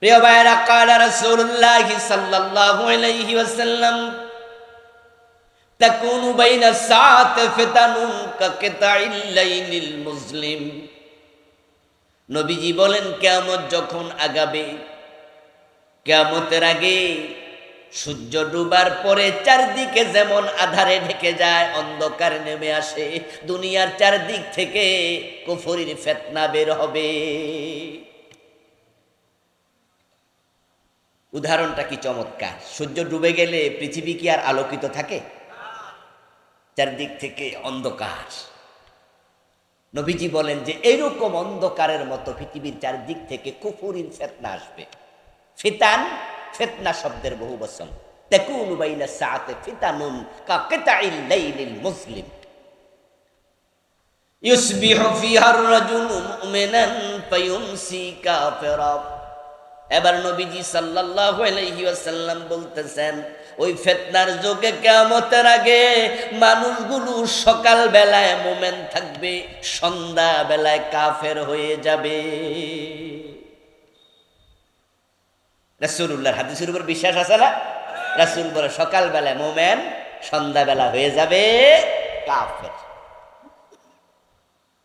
প্রিয় ভাইরা, ক্বালা রাসূলুল্লাহ সাল্লাল্লাহু আলাইহি ওয়াসাল্লাম তাকুনু বাইনা সাআতি ফিতানুন কাকিতাইল লাইলিল মুসলিম। নবীজি বলেন, কিয়ামত যখন আগাবে, কিয়ামতের আগে সূর্য ডুবার পরে চারদিকে যেমন আধারে ঢেকে যায়, অন্ধকার নেমে আসে, দুনিয়ার চারদিক থেকে কুফরির ফিতনা বের হবে। উদাহরণটা কি চমৎকার! সূর্য ডুবে গেলে পৃথিবী কি আর আলোকিত থাকে? চারদিক থেকে অন্ধকার। নবীজি বলেন যে এরকম অন্ধকারের মতো পৃথিবীর চারদিক থেকে কুফরির ফিতনা আসবে। ফিতান, ফিতনা শব্দের বহু বচন। তাকুনু বাইনা সাআতি ফিতানুন কাকিতাইল লাইলিল মুসলিম ইউসবিহু ফিহা আর-রাজুলু মুমিনান ফায়ুমসি কাফিরা। এবার নবীজি সাল্লাল্লাহু আলাইহি ওয়াসাল্লাম বলতেছেন, ওই ফিতনার যুগে কিয়ামতের আগে মানুষগুলো সকাল বেলায় মুমিন থাকবে, সন্ধ্যা বেলায় কাফের হয়ে যাবে। রাসূলুল্লাহর হাদিসের উপর বিশ্বাস আছে না? রাসূল বলে সকাল বেলায় মুমিন, সন্ধ্যা বেলা হয়ে যাবে কাফের।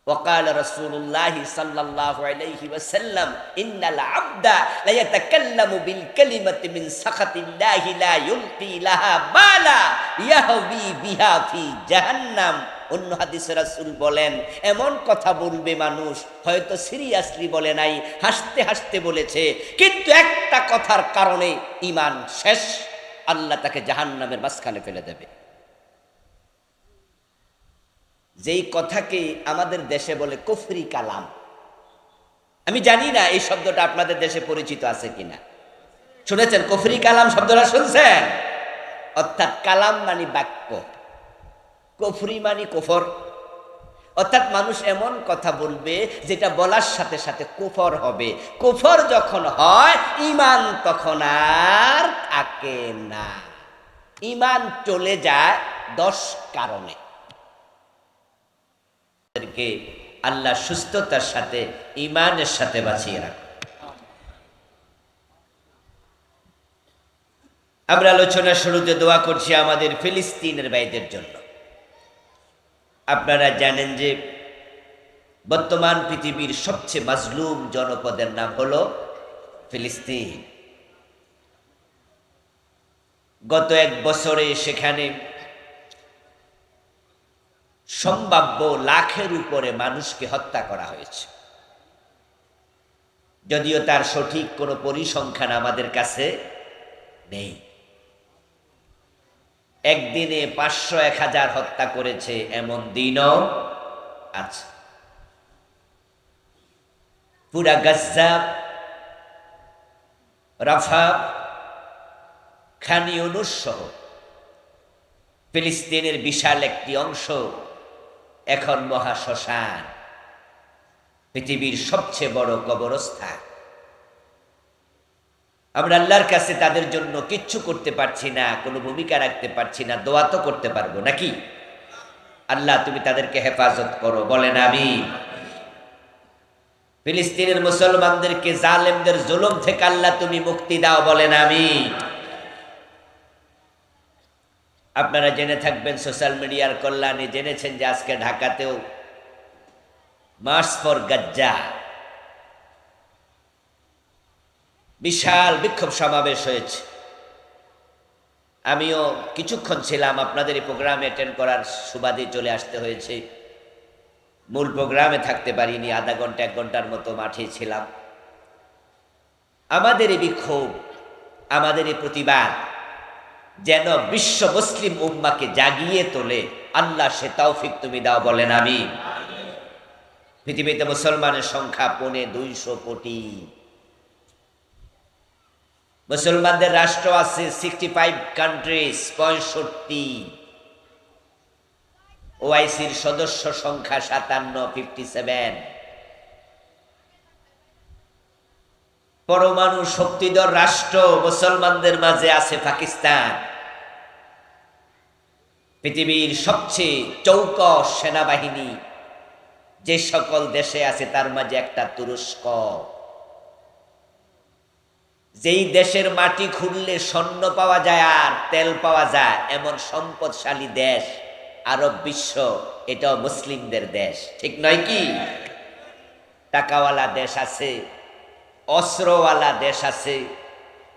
وقال رسول الله صلى الله عليه وسلم إن العبد لا يتكلم بالكلمة من سخط الله لا يلقي لها بالا يهوي بها في جهنم। অন্য হাদিসে রাসূল বলেন, এমন কথা বলবে মানুষ, হয়তো সিরিয়াসলি বলে নাই, হাসতে হাসতে বলেছে, কিন্তু একটা কথার কারণে ঈমান শেষ, আল্লাহ তাকে জাহান্নামের মাঝখানে ফেলে দেবে। যেই কথাকে আমাদের দেশে বলে কুফরি কালাম। আমি জানি না এই শব্দটা আপনাদের দেশে পরিচিত আছে কিনা। শুনেছেন কুফরি কালাম শব্দটা? শুনছেন? অর্থাৎ কালাম মানে বাক্য, কুফরি মানে কুফর। অর্থাৎ মানুষ এমন কথা বলবে যেটা বলার সাথে সাথে কুফর হবে। কুফর যখন হয়, ঈমান তখন আর থাকে না। ঈমান চলে যায় 10 কারণে। আল্লাহ সুস্থতার সাথে, ঈমানের সাথে বাঁচিয়ে রাখে। আমরা আলোচনা শুরুতে দোয়া করছি আমাদের ফিলিস্তিনের ভাইদের জন্য। আপনারা জানেন যে বর্তমান পৃথিবীর সবচেয়ে মাজলুম জনপদের নাম হলো ফিলিস্তিন। গত 1 বছরে সেখানে সম্ভাব্য লাখের উপরে মানুষকে হত্যা করা হয়েছে। যদিও তার সঠিক কোনো পরিসংখ্যান আমাদের কাছে নেই। একদিনে 500-1000 হত্যা করেছে এমন দিনও আছে। পুরা গাজ্জা, রাফা, খান ইউনুস সহ ফিলিস্তিনের বিশাল একটি অংশ এখন মহাশ্মশান, পৃথিবীর সবচেয়ে বড় কবরস্থান। আমরা আল্লাহর কাছে তাদের জন্য কিচ্ছু করতে পারছি না, কোনো ভূমিকা রাখতে পারছি না, দোয়া তো করতে পারবো নাকি? আল্লাহ তুমি তাদেরকে হেফাজত করো, বলেন আমিন। ফিলিস্তিনের মুসলমানদেরকে জালেমদের জুলুম থেকে আল্লাহ তুমি মুক্তি দাও, বলেন আমিন। আপনারা জেনে থাকবেন, সোশ্যাল মিডিয়ার কল্যাণে জেনেছেন যে আজকে ঢাকাতেও মার্চ ফর গাজ্জা বিশাল বিক্ষোভ সমাবেশ হয়েছে। আমিও কিছুক্ষণ ছিলাম, আপনাদের এই প্রোগ্রামে অ্যাটেন্ড করার সুবাদে চলে আসতে হয়েছে। মূল প্রোগ্রামে থাকতে পারিনি, আধা ঘন্টা 1 ঘন্টার মতো মাঠে ছিলাম। আমাদের এই বিক্ষোভ, আমাদের এই প্রতিবাদ যেন বিশ্ব মুসলিম উম্মাকে জাগিয়ে তোলে, আল্লাহ সে তৌফিক তুমি দাও, বলেন আমিন। পৃথিবীতে মুসলমানের সংখ্যা 250 কোটি। মুসলমানদের রাষ্ট্র আছে 65 কান্ট্রিজ, 65। ওআইসির সদস্য সংখ্যা 57। পরমাণু শক্তিধর রাষ্ট্র মুসলমানদের মাঝে আছে পাকিস্তান। পৃথিবীর সবচেয়ে চৌকস সেনাবাহিনী যে সকল দেশে আছে তার মাঝে একটা তুরস্ক। যেই দেশের মাটি খুঁড়লে স্বর্ণ পাওয়া যায় আর তেল পাওয়া যায়, এমন সম্পদশালী দেশ আরব বিশ্ব, এটাও মুসলিমদের দেশ, ঠিক নয় কি? টাকাওয়ালা দেশ আছে, অস্ত্রওয়ালা দেশ আছে,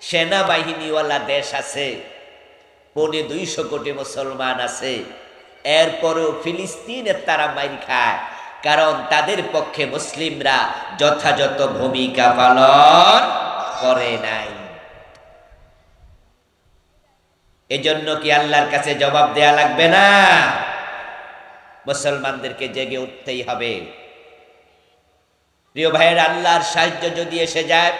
সেনাবাহিনীওয়ালা দেশ আছে, 250 কোটি মুসলমান আছে। এরপরও ফিলিস্তিনের তারা মাইর খায়, কারণ তাদের পক্ষে মুসলিমরা যথাযথ ভূমিকা পালন করে নাই। এজন্য কি আল্লাহর কাছে জবাব দেয়া লাগবে না? মুসলমানদেরকে জেগে উঠতেই হবে। প্রিয় ভাইয়ের, আল্লাহর সাহায্য যদি এসে যায়,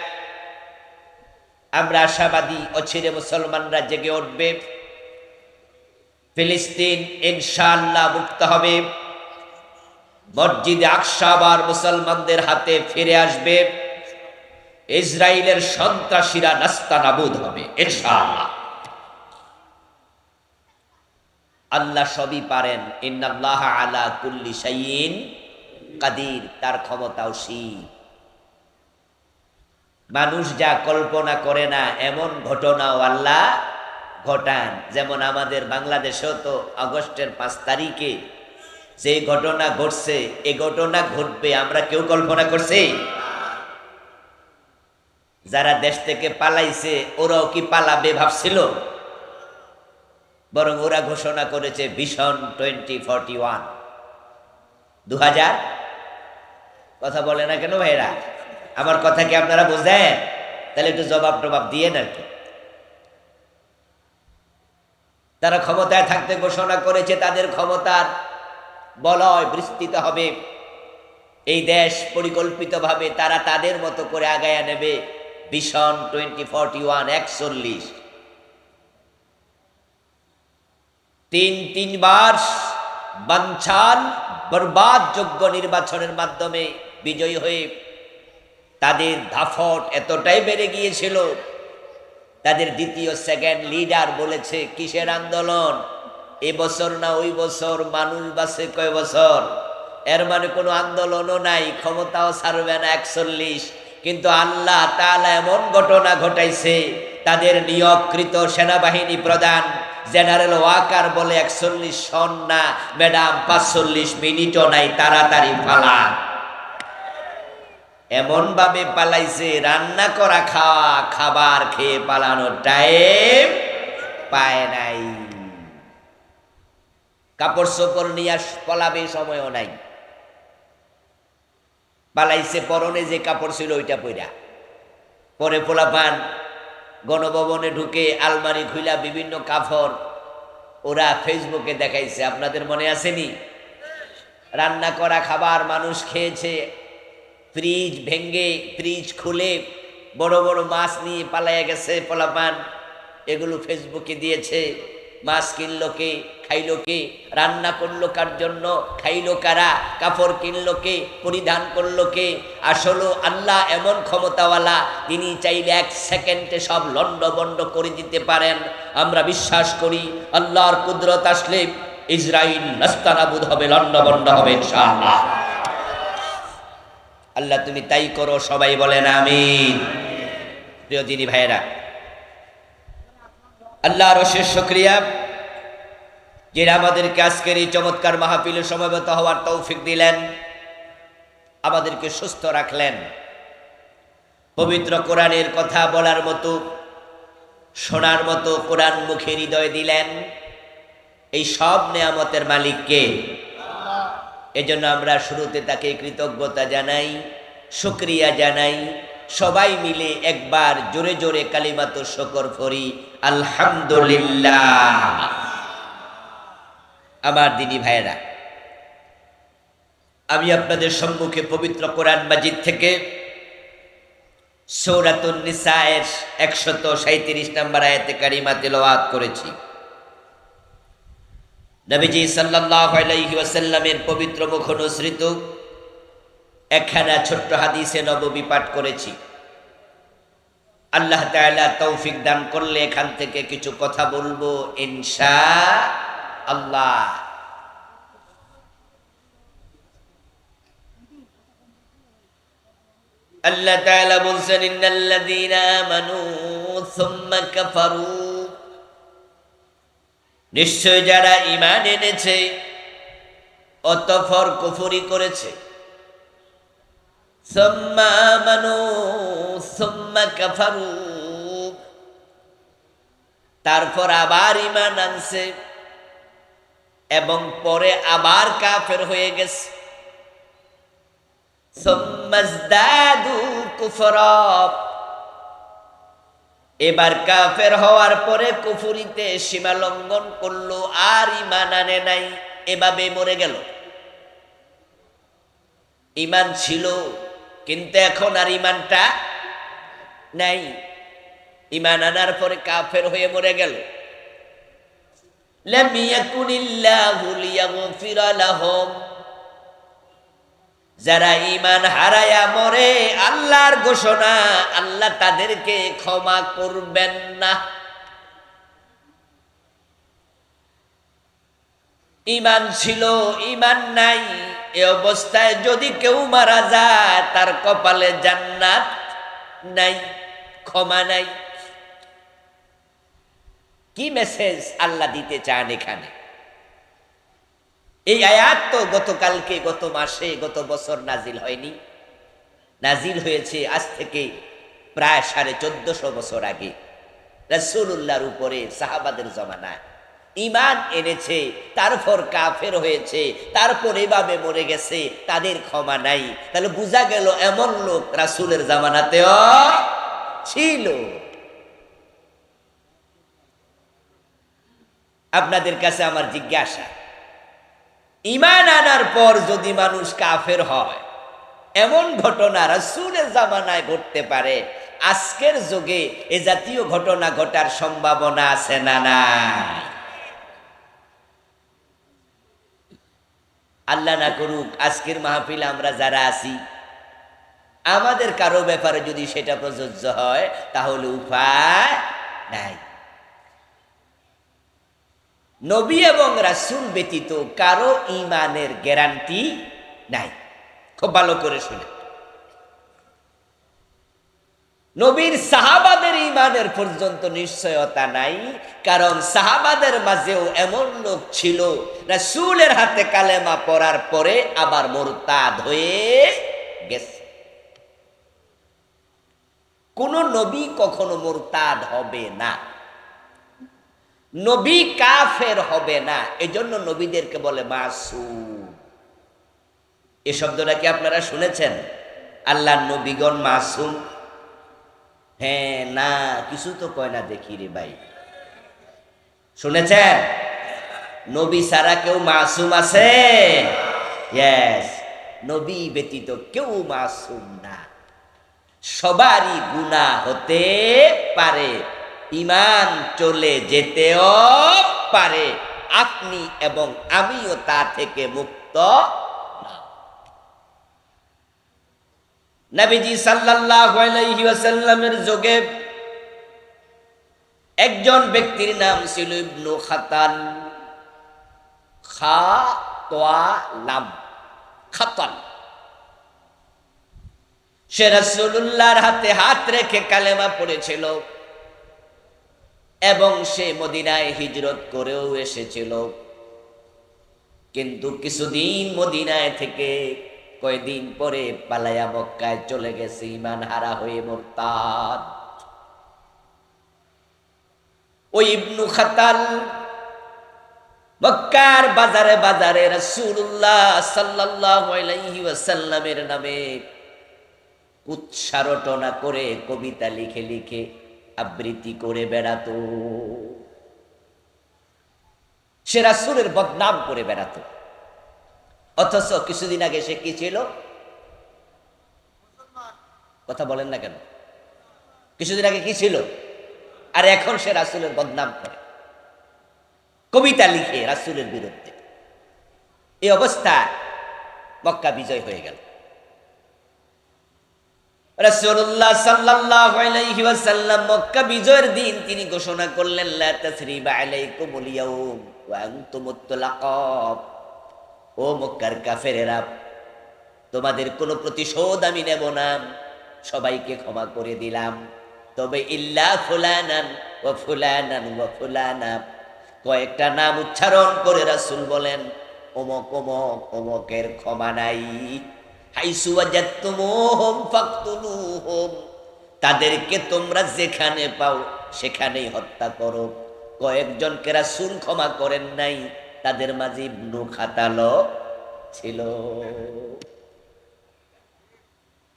আমরা আশাবাদী অচিরে মুসলমানরা জেগে উঠবে, ফিলিস্তিন ইনশাআল্লাহ মুক্ত হবে, মসজিদে আকসা আবার মুসলমানদের হাতে ফিরে আসবে, ইসরায়েলের সন্ত্রাসীরা নাস্তানাবুদ হবে ইনশাআল্লাহ। আল্লাহ সবই পারেন, ইন্নাল্লাহ আলা কুল্লি শাইইন কাদির, তার ক্ষমতা অসীম। মানুষ যা কল্পনা করে না এমন ঘটনাও আল্লাহ ঘটান। যেমন আমাদের বাংলাদেশেও তো আগস্টের 5 তারিখে যে ঘটনা ঘটছে, এ ঘটনা ঘটবে আমরা কেউ কল্পনা করছি? যারা দেশ থেকে পালাইছে ওরাও কি পালাবে ভাবছিল? বরং ওরা ঘোষণা করেছে ভিশন 2041, 2000। কথা বলে না কেন ভাইরা? আমার কথা কি আপনারা বুঝেন? তাহলে একটু জবাব টবাব দিয়ে না কি। তারা ক্ষমতায় থাকতে ঘোষণা করেছে তাদের ক্ষমতার বলয় বিস্তৃত হবে, এই দেশ পরিকল্পিতভাবে তারা তাদের মতো করে আগায়া নেবে। ভিশন 2041, 41 তিনবার বানচাল বরবাদ যোগ্য নির্বাচনের মাধ্যমে বিজয়ী হয়ে তাদের দাফট এতটাই বেড়ে গিয়েছিল, তাদের দ্বিতীয় সেকেন্ড লিডার বলেছে কিসের আন্দোলন, এবছর না ওই বছর, মানুষ বাঁচে কয় বছর, এর মানে কোনো আন্দোলনও নাই, ক্ষমতাও ছাড়বে না 41। কিন্তু আল্লাহ তাআলা এমন ঘটনা ঘটাইছে, তাদের নিয়োগকৃত সেনাবাহিনী প্রধান জেনারেল ওয়াকার বলে 41 সন না ম্যাডাম, 45 মিনিটও নাই, তাড়াতাড়ি পালান। এমন ভাবে পালাইছে, রান্না করা খাওয়া খাবার খেয়ে পালানোর টাইম পায় নাই। কাপড় চোপড় নিয়ে পলাবে সময়ও নাই, পালাইছে পরনে যে কাপড় ছিল ওইটা পইরা। পরে পোলাপান গণভবনে ঢুকে আলমারি খুইলা বিভিন্ন কাপড় ওরা ফেসবুকে দেখাইছে, আপনাদের মনে আসেনি? রান্না করা খাবার মানুষ খেয়েছে, ফ্রিজ ভেঙ্গে ফ্রিজ খুলে বড় বড় মাছ নিয়ে পালাইয়া গেছে পোলাপান, এগুলো ফেসবুকে দিয়েছে। মাছ কিনলো কে, খাইলো কে, রান্না করলো কার জন্য, খাইলো কারা, কাপড় কিনলো কে, পরিধান করলো কে? আসলে আল্লাহ এমন ক্ষমতাওয়ালা, তিনি চাইলে 1 সেকেন্ডে সব লন্ডভন্ড করে দিতে পারেন। আমরা বিশ্বাস করি আল্লাহর কুদরত আসলে ইসরাইল নাস্তানাবুদ হবে, লন্ডভন্ড হবে ইনশাআল্লাহ। আল্লাহ তুমি তাই করো, সবাই বলেন আমিন। প্রিয় দিনী ভাইয়েরা, আল্লাহর অশেষ শুকরিয়া যিনি আমাদেরকে আজকের এই চমৎকার মাহফিলে সমবেত হওয়ার তৌফিক দিলেন, আমাদেরকে সুস্থ রাখলেন, পবিত্র কোরআনের কথা বলার মতো, শোনার মতো কোরআন মুখে হৃদয় দিলেন। এই সব নেয়ামতের মালিককে, এজন্য আমরা শুরুতে তাকে কৃতজ্ঞতা জানাই, শুকরিয়া জানাই। সবাই মিলে একবার জোরে জোরে কালিমাতু শুকর করি, আলহামদুলিল্লাহ। আমার দিনী ভাইয়েরা, আমি আপনাদের সম্মুখে পবিত্র কোরআন মাজিদ থেকে সূরাতুন নিসায়ের 137 নম্বর আয়াতে কারিমা তিলাওয়াত করেছি। নবীজি সাল্লাল্লাহু আলাইহি ওয়াসাল্লামের পবিত্র মুখ অনুসৃত একখানা ছোট্ট হাদিসে নববী পাঠ করেছি। আল্লাহ তাআলা তৌফিক দান করলে এখান থেকে কিছু কথা বলবো ইনশাআল্লাহ। আল্লাহ তাআলা বলছেন ইন্নাল্লাযীনা আমানু সুম্মা কাফারু, নিশ্চয় যারা ঈমান এনেছে অতঃপর কুফরি করেছে। সুম্মা আমানু সুম্মা কাফারু, তারপর আবার ঈমান আনছে এবং পরে আবার কাফের হয়ে গেছে। সুম্মাজদাদু কুফরা, এবার কাফের হওয়ার পরে কুফরিতে সীমা লঙ্ঘন করলো, আর ঈমান আনে নাই, এভাবে মরে গেল। ঈমান ছিল কিন্তু এখন আর ঈমানটা নাই, ঈমান আনার পরে কাফের হয়ে মরে গেল। লাম ইয়াকুনিল্লাহু লিয়াগফিরা লাহুম, যারা ঈমান হারায়া মরে আল্লাহর ঘোষণা আল্লাহ তাদেরকে ক্ষমা করবেন না। ঈমান ছিল ঈমান নাই, এ অবস্থায় যদি কেউ মারা যায় তার কপালে জান্নাত নাই, ক্ষমা নাই। কি মেসেজ আল্লাহ দিতে চান এখানে? এই আয়াত তো গতকালকে, গত মাসে, গত বছর নাজিল হয়নি, নাজিল হয়েছে আজ থেকে প্রায় 1450 বছর আগে রাসূলুল্লাহর উপরে, সাহাবাদের জমানায়। ঈমান এনেছে, তারপর কাফের হয়েছে, তারপর এভাবে মরে গেছে, তাদের ক্ষমা নাই। তাহলে বোঝা গেল এমন লোক রাসূলের জামানাতেও ছিল। আপনাদের কাছে আমার জিজ্ঞাসা, ঈমান আনার পর যদি মানুষ কাফের হয়, এমন ঘটনা রাসূলের জামানায় ঘটতে পারে, আজকের যুগে এ জাতীয় ঘটনা ঘটার সম্ভাবনা আছে না নাই? আল্লাহ না করুক আজকের মাহফিলে আমরা যারা আছি, আমাদের কারো ব্যাপারে যদি সেটা প্রযোজ্য হয় তাহলে উপায় নাই। নবী এবং রাসূল ব্যতীত কারো ঈমানের গ্যারান্টি নাই। খুব ভালো করে শুনে, নবীর সাহাবাদের ঈমানের পর্যন্ত নিশ্চয়তা নাই, কারণ সাহাবাদের মাঝেও এমন লোক ছিল রাসূলের হাতে কালেমা পড়ার পরে আবার মুরতাদ হয়ে গেছে। কোন নবী কখনো মুরতাদ হবে না, নবী কাফের হবে না, এজন্য নবীদেরকে বলে মাসুম। এই শব্দটা কি আপনারা শুনেছেন? আল্লাহর নবীগণ মাসুম? হ্যাঁ না, কিছু তো কয় না দেখি রে ভাই। শুনেছেন? নবী ছাড়া কেউ মাসুম আছে? ইয়েস, নবী ব্যতীত কেউ মাসুম না। সবারই গুনাহ হতে পারে, ঈমান চলে যেতেও পারে, আপনি এবং আমিও তা থেকে মুক্ত না। নবীজি সাল্লাল্লাহু আলাইহি ওয়াসাল্লামের যুগে একজন ব্যক্তির নাম ছিল ইবনু খাতাল, খা তোয়া লাম, খাতাল। সে রাসূলুল্লাহর হাতে হাত রেখে কালেমা পড়েছিল এবং সে মদিনায় হিজরত করেও এসেছিল, কিন্তু কিছুদিন মদিনায় থেকে কয়েকদিন পরে পালায়া মক্কায় চলে গেছে, ঈমান হারা হয়ে মুরতাদ। ওই ইবনু খাতাল মক্কার বাজারে বাজারে রাসূলুল্লাহ সাল্লাল্লাহু আলাইহি ওয়াসাল্লামের নামে উচ্চারটনা করে, কবিতা লিখে লিখে আবৃত্তি করে বেড়াতো। সে রাসূলের বদনাম করে বেড়াতো। অথচ কিছুদিন আগে সে কি ছিল? কথা বলেন না কেন? কিছুদিন আগে কি ছিল? আর এখন সে রাসূলের বদনাম করে, কবিতা লিখে রাসূলের বিরুদ্ধে। এই অবস্থা মক্কা বিজয় হয়ে গেল। রাসূলুল্লাহ সাল্লাল্লাহু আলাইহি ওয়াসাল্লাম মক্কা বিজয়ের দিন তিনি ঘোষণা করলেন, লা তাসরিবা আলাইকুমুল ইয়াউম ওয়া আনতুমুত তুলাকাব। ও মক্কার কাফেরেরা, তোমাদের কোনো প্রতিশোধ আমি নেব না, সবাইকে ক্ষমা করে দিলাম, তবে ইল্লা ফুলানান ওয়া ফুলানান ওয়া ফুলানা, কয়েকটা নাম উচ্চারণ করে রাসূল বলেন অমক অমক অমকের ক্ষমা নাই। হাইসু ওয়াজাদতুমুহুম ফাকতুলুহুম, তাদেরকে তোমরা যেখানে পাও সেখানেই হত্যা করো। কয়েকজনকে রাসূল ক্ষমা করেন নাই, তাদের মাঝে ইবনু খাতালও ছিল,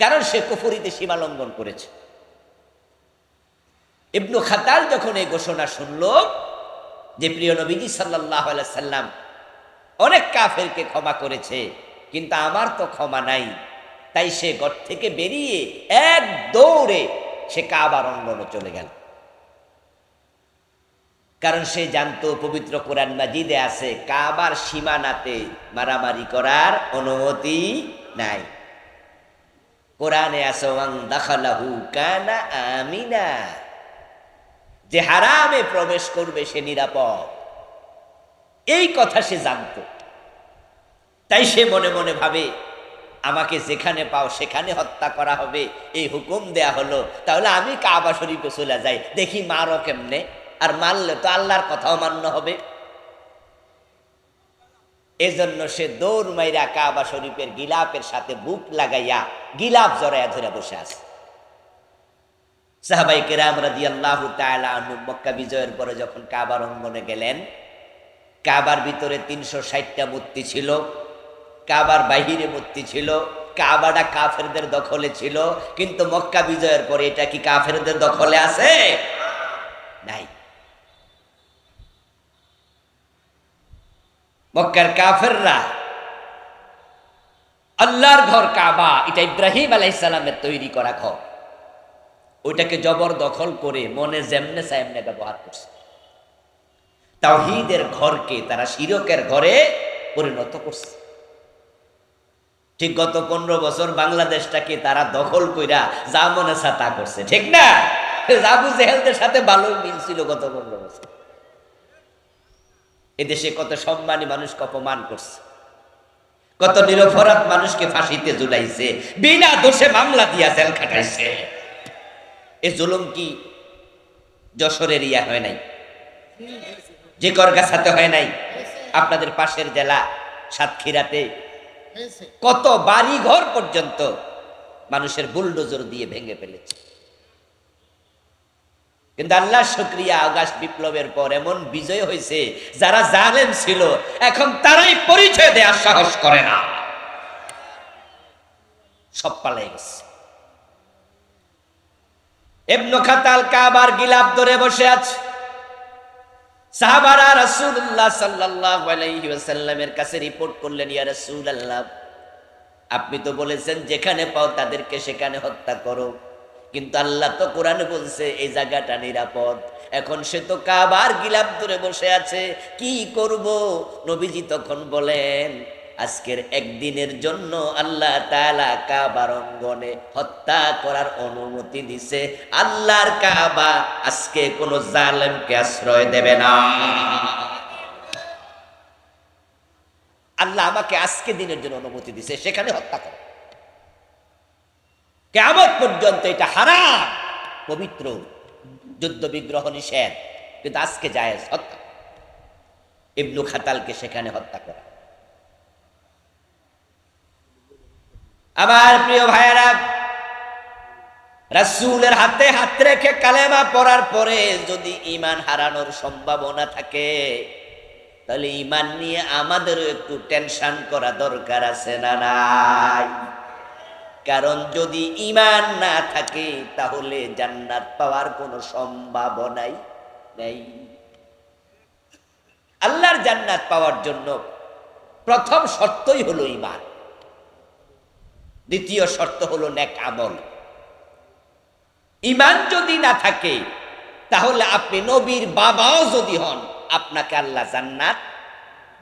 কারণ সে কুফরিতে সীমা লঙ্ঘন করেছে। ইবনু খাতাল যখন এই ঘোষণা শুনল যে প্রিয় নবীজি সাল্লাল্লাহু আলাইহি সাল্লাম অনেক কাফেরকে ক্ষমা করেছে, কিন্তু আমার তো ক্ষমা নাই, তাই সে ঘর থেকে বেরিয়ে এক দৌড়ে সে কাবার অঙ্গনে চলে গেল। কারণ সে জানতো পবিত্র কোরআন মাজিদে আছে কাবার সীমানাতে মারামারি করার অনুমতি নাই। কোরআনে আছে ওয়ান দাখালাহু কানা আমিনা, যে হারামে প্রবেশ করবে সে নিরাপদ। এই কথা সে জানতো, তাই সে মনে মনে ভাবে আমাকে যেখানে পাও সেখানে হত্যা করা হবে, এই হুকুম দেয়া হলো, তাহলে আমি কাবা শরীফে চলে যাই, দেখি মারো কেমনে, আর মারলে তো আল্লাহর কথাও মান্য হবে। এজন্য সে দৌড় মাইরা কাবা শরীফের গিলাফের সাথে বুক লাগাইয়া গিলাফ জড়াইয়া ধরে বসে আছে। সাহাবায়ে কেরাম রাদিয়াল্লাহু তাআলা আনহু মক্কা বিজয়ের পরে যখন কাবার অঙ্গনে গেলেন, কাবার ভিতরে ৩৬০টা মূর্তি ছিল, কাবার বাহিরে মূর্তি ছিল, কাবাটা কাফেরদের দখলে ছিল, কিন্তু মক্কা বিজয়ের পরে এটা কি কাফেরদের দখলে আছে? নাই। মক্কার কাফেররা আল্লাহর ঘর কাবা, এটা ইব্রাহিম আলাইহিস সালামের তৈরি করা ঘর, ওইটাকে জবরদখল করে মনে যেমনে চায় এমনে ব্যবহার করছে। তাওহীদের ঘরকে তারা শিরকের ঘরে পরিণত করছে। ঠিক গত 15 বছর বাংলাদেশটাকে তারা দখল কইরা যা মনে চা তা করছে, ঠিক না? আবু জেহেলদের সাথে ভালো মিল ছিল গত 15 বছর। এদেশে কত সম্মানী মানুষকে অপমান করছে, কত নিরপরাধ মানুষকে ফাঁসিতে ঝুলাইছে, বিনা দোষে মামলা দিয়া জেল খাটাইছে। এ জুলুম কি যশোরের ইয়া হয় নাই, যে করগাছাতে হয় নাই, আপনাদের পাশের জেলা সাতক্ষীরাতে কত বাড়ি ঘর পর্যন্ত মানুষের বুলডোজার দিয়ে ভেঙে ফেলেছে। কিন্তু আল্লাহ শুকরিয়া, আগস্ট বিপ্লবের পর এমন বিজয় হয়েছে, যারা জালেম ছিল এখন তারাই পরিচয় দেওয়ার সাহস করে না, সব পালাই গেছে। ইবনে খাতাল কাবার গিলাফ ধরে বসে আছে। সাহাবারা রাসূলুল্লাহ সাল্লাল্লাহু আলাইহি ওয়াসাল্লামের কাছে রিপোর্ট করলেন, ইয়া রাসূলুল্লাহ, আপনি তো বলেছেন যেখানে পাও তাদেরকে সেখানে হত্যা করো, কিন্তু আল্লাহ তো কোরআনে বলছে এই জায়গাটা নিরাপদ। এখন সে তো কাবার গিলাফ ধরে বসে আছে, কি করব? নবীজি তখন বলেন, আজকের একদিনের জন্য আল্লাহ তাআলা কাবার অঙ্গনে হত্যা করার অনুমতি দিছে। আল্লাহর কাবা আজকে কোনো জালেমকে আশ্রয় দেবে না। আল্লাহ আমাকে আজকে দিনের জন্য অনুমতি দিছে, সেখানে হত্যা করো। কিয়ামত পর্যন্ত এটা হারাম, পবিত্র, যুদ্ধ বিগ্রহ নিষেধ, কিন্তু আজকে জায়েজ হত্যা। ইবনু খাতালকে সেখানে হত্যা করা। আমার প্রিয় ভাইয়েরা, রাসূলের হাতে হাত রেখে কালেমা পড়ার পরে যদি ঈমান হারানোর সম্ভাবনা থাকে, তাহলে ঈমান নিয়ে আমাদেরও একটু টেনশন করা দরকার আছে না নাই? কারণ যদি ঈমান না থাকে তাহলে জান্নাত পাওয়ার কোনো সম্ভাবনাই নেই। আল্লাহর জান্নাত পাওয়ার জন্য প্রথম শর্তই হলো ঈমান, দ্বিতীয় শর্ত হলো নেক আমল। ঈমান যদি না থাকে তাহলে আপনি নবীর বাবাও যদি হন, আপনাকে আল্লাহ জান্নাত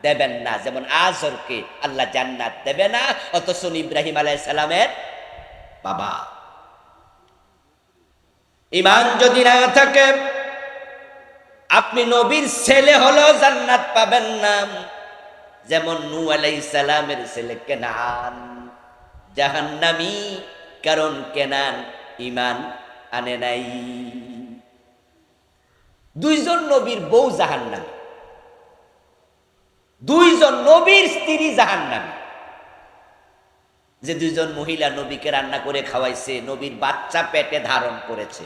দেবেন না। যেমন আজরকে আল্লাহ জান্নাত দেবে না, অথচ ইব্রাহিম আলাইহিস সালামের বাবা। ঈমান যদি না থাকে আপনি নবীর ছেলে হলেও জান্নাত পাবেন না। যেমন নূহ আলাইহিস সালামের ছেলে কেনান জাহান্নামী, কারণ কেনান ইমান আনে নাই। দুইজন নবীর বউ জাহান্নামী, দুইজন নবীর স্ত্রী জাহান্নামী। যে দুইজন মহিলা নবীকে রান্না করে খাওয়াইছে, নবীর বাচ্চা পেটে ধারণ করেছে,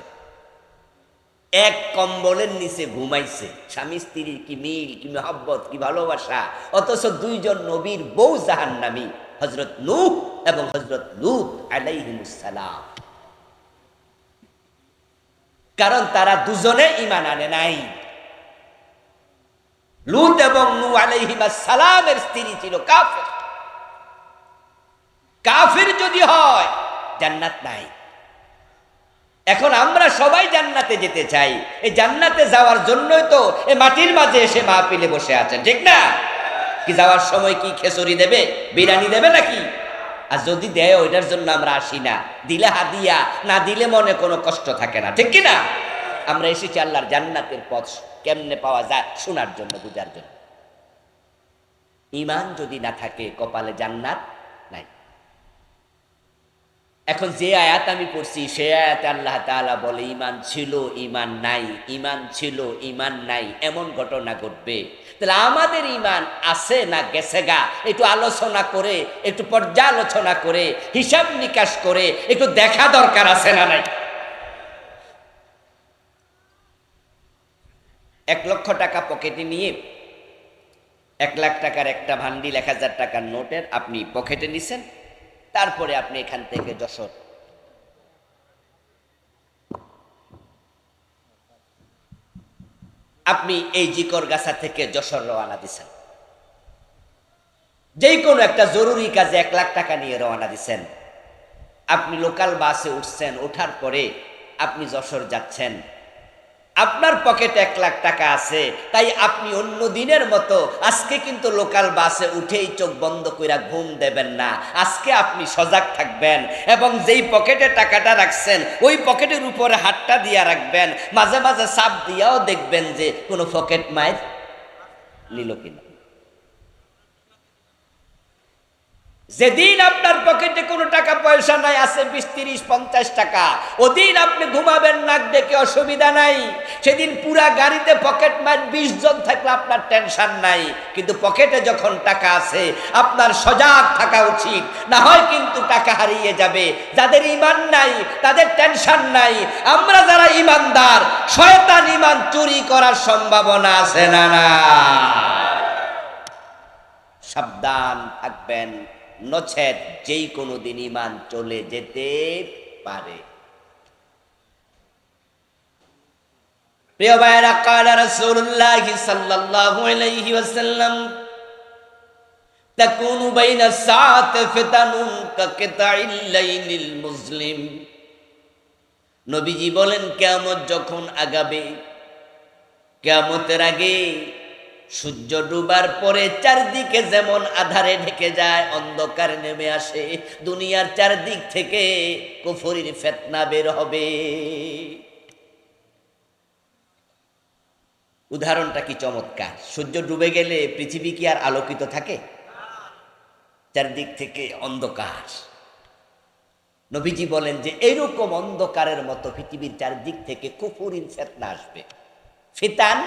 এক কম্বলের নিচে ঘুমাইছে, স্বামী স্ত্রীর কি মিল, কি মহব্বত, কি ভালোবাসা, অথচ দুইজন নবীর বউ জাহান্নামী, হযরত নূহ এবং হযরত লূত আলাইহিমুস সালাম। কারণ তারা দুজনে ঈমান আনে নাই। লূত এবং নূহ আলাইহিমাস সালামের স্ত্রী ছিল কাফের। কাফের যদি হয় জান্নাত নাই। এখন আমরা সবাই জান্নাতে যেতে চাই, এই জান্নাতে যাওয়ার জন্যই তো এই মাটির মাঝে এসে মাহফিলে বসে আছেন, ঠিক না? কি যাওয়ার সময় কি খেচুড়ি দেবে, বিরিয়ানি দেবে নাকি? আর যদি দেয় ওইটার জন্য আমরা আসি না, দিলে হাদিয়া, না দিলে মনে কোনো কষ্ট থাকে না, ঠিক কি না? আমরা এসেছি আল্লাহর জান্নাতের পথ কেমনে পাওয়া যায় শোনার জন্য, বুঝার জন্য। ঈমান যদি না থাকে কপালে জান্নাত নাই। এখন যে আয়াত আমি পড়ছি সে আয়াতে আল্লাহ তাআলা বলে ঈমান ছিল ঈমান নাই, ঈমান ছিল ঈমান নাই, এমন ঘটনা ঘটবে। তাহলে আমাদের ঈমান আছে না গেছে গা, একটু আলোচনা করে, একটু পর্যালোচনা করে, হিসাব নিকাশ করে একটু দেখা দরকার আছে না নাই? 1 লক্ষ টাকা পকেটে নিয়ে 1 লাখ টাকার একটা ভান্ডিল 1000 টাকার নোটের আপনি পকেটে নিছেন, তারপরে আপনি এখান থেকে যশোর, আপনি এই জিকরগাছা থেকে যশোর রওনা দিছেন, যেই কোনো একটা জরুরি কাজে 1 লাখ টাকা নিয়ে রওনা দিছেন। আপনি লোকাল বাসে উঠছেন, ওঠার পরে আপনি যশোর যাচ্ছেন, আপনার পকেটে 1 লাখ টাকা আছে, তাই আপনি অন্য দিনের মতো আজকে কিন্তু লোকাল বাসে উঠেই চোখ বন্ধ কইরা ঘুম দেবেন না। আজকে আপনি সজাগ থাকবেন এবং যেই পকেটে টাকাটা রাখছেন ওই পকেটের উপরে হাতটা দিয়া রাখবেন, মাঝে মাঝে চাপ দিয়াও দেখবেন যে কোনো পকেট মার নিল কিনা। যেদিন আপনার পকেটে কোনো টাকা পয়সা নাই, আছে 20, 30, 50 টাকা, ওদিন আপনি ঘুমাবেন নাক ডেকে, অসুবিধা নাই। সেদিন পুরা গাড়িতে পকেট মার 20 জন থাকলে আপনার টেনশন নাই, কিন্তু পকেটে যখন টাকা আছে আপনার সজাগ থাকা উচিত, না হয় কিন্তু টাকা হারিয়ে যাবে। যাদের ঈমান নাই তাদের টেনশন নাই, আমরা যারা ঈমানদার, শয়তান ঈমান চুরি করার সম্ভাবনা আছে না না? সাবধান থাকবেন, নচেত যেই কোনো দিন ঈমান চলে যেতে পারে। প্রিয় ভাইরা, ক্বালা রাসূলুল্লাহ সাল্লাল্লাহু আলাইহি ওয়াসাল্লাম তাকুনু বাইনা সাআতি ফিতানুন কাকিতাইল লাইলিল মুসলিম। নবীজি বলেন কিয়ামত যখন আগাবে, কিয়ামতের আগে সূর্য ডুবার পরে চারদিকে যেমন আধারে ঢেকে যায়, অন্ধকার নেমে আসে, দুনিয়ার চারদিক থেকে কুফরির ফিতনা বের হবে। উদাহরণটা কি চমৎকার! সূর্য ডুবে গেলে পৃথিবী কি আর আলোকিত থাকে? চারদিক থেকে অন্ধকার। নবীজি বলেন যে এরকম অন্ধকারের মতো পৃথিবীর চারদিক থেকে কুফরির ফিতনা আসবে। ফিতান,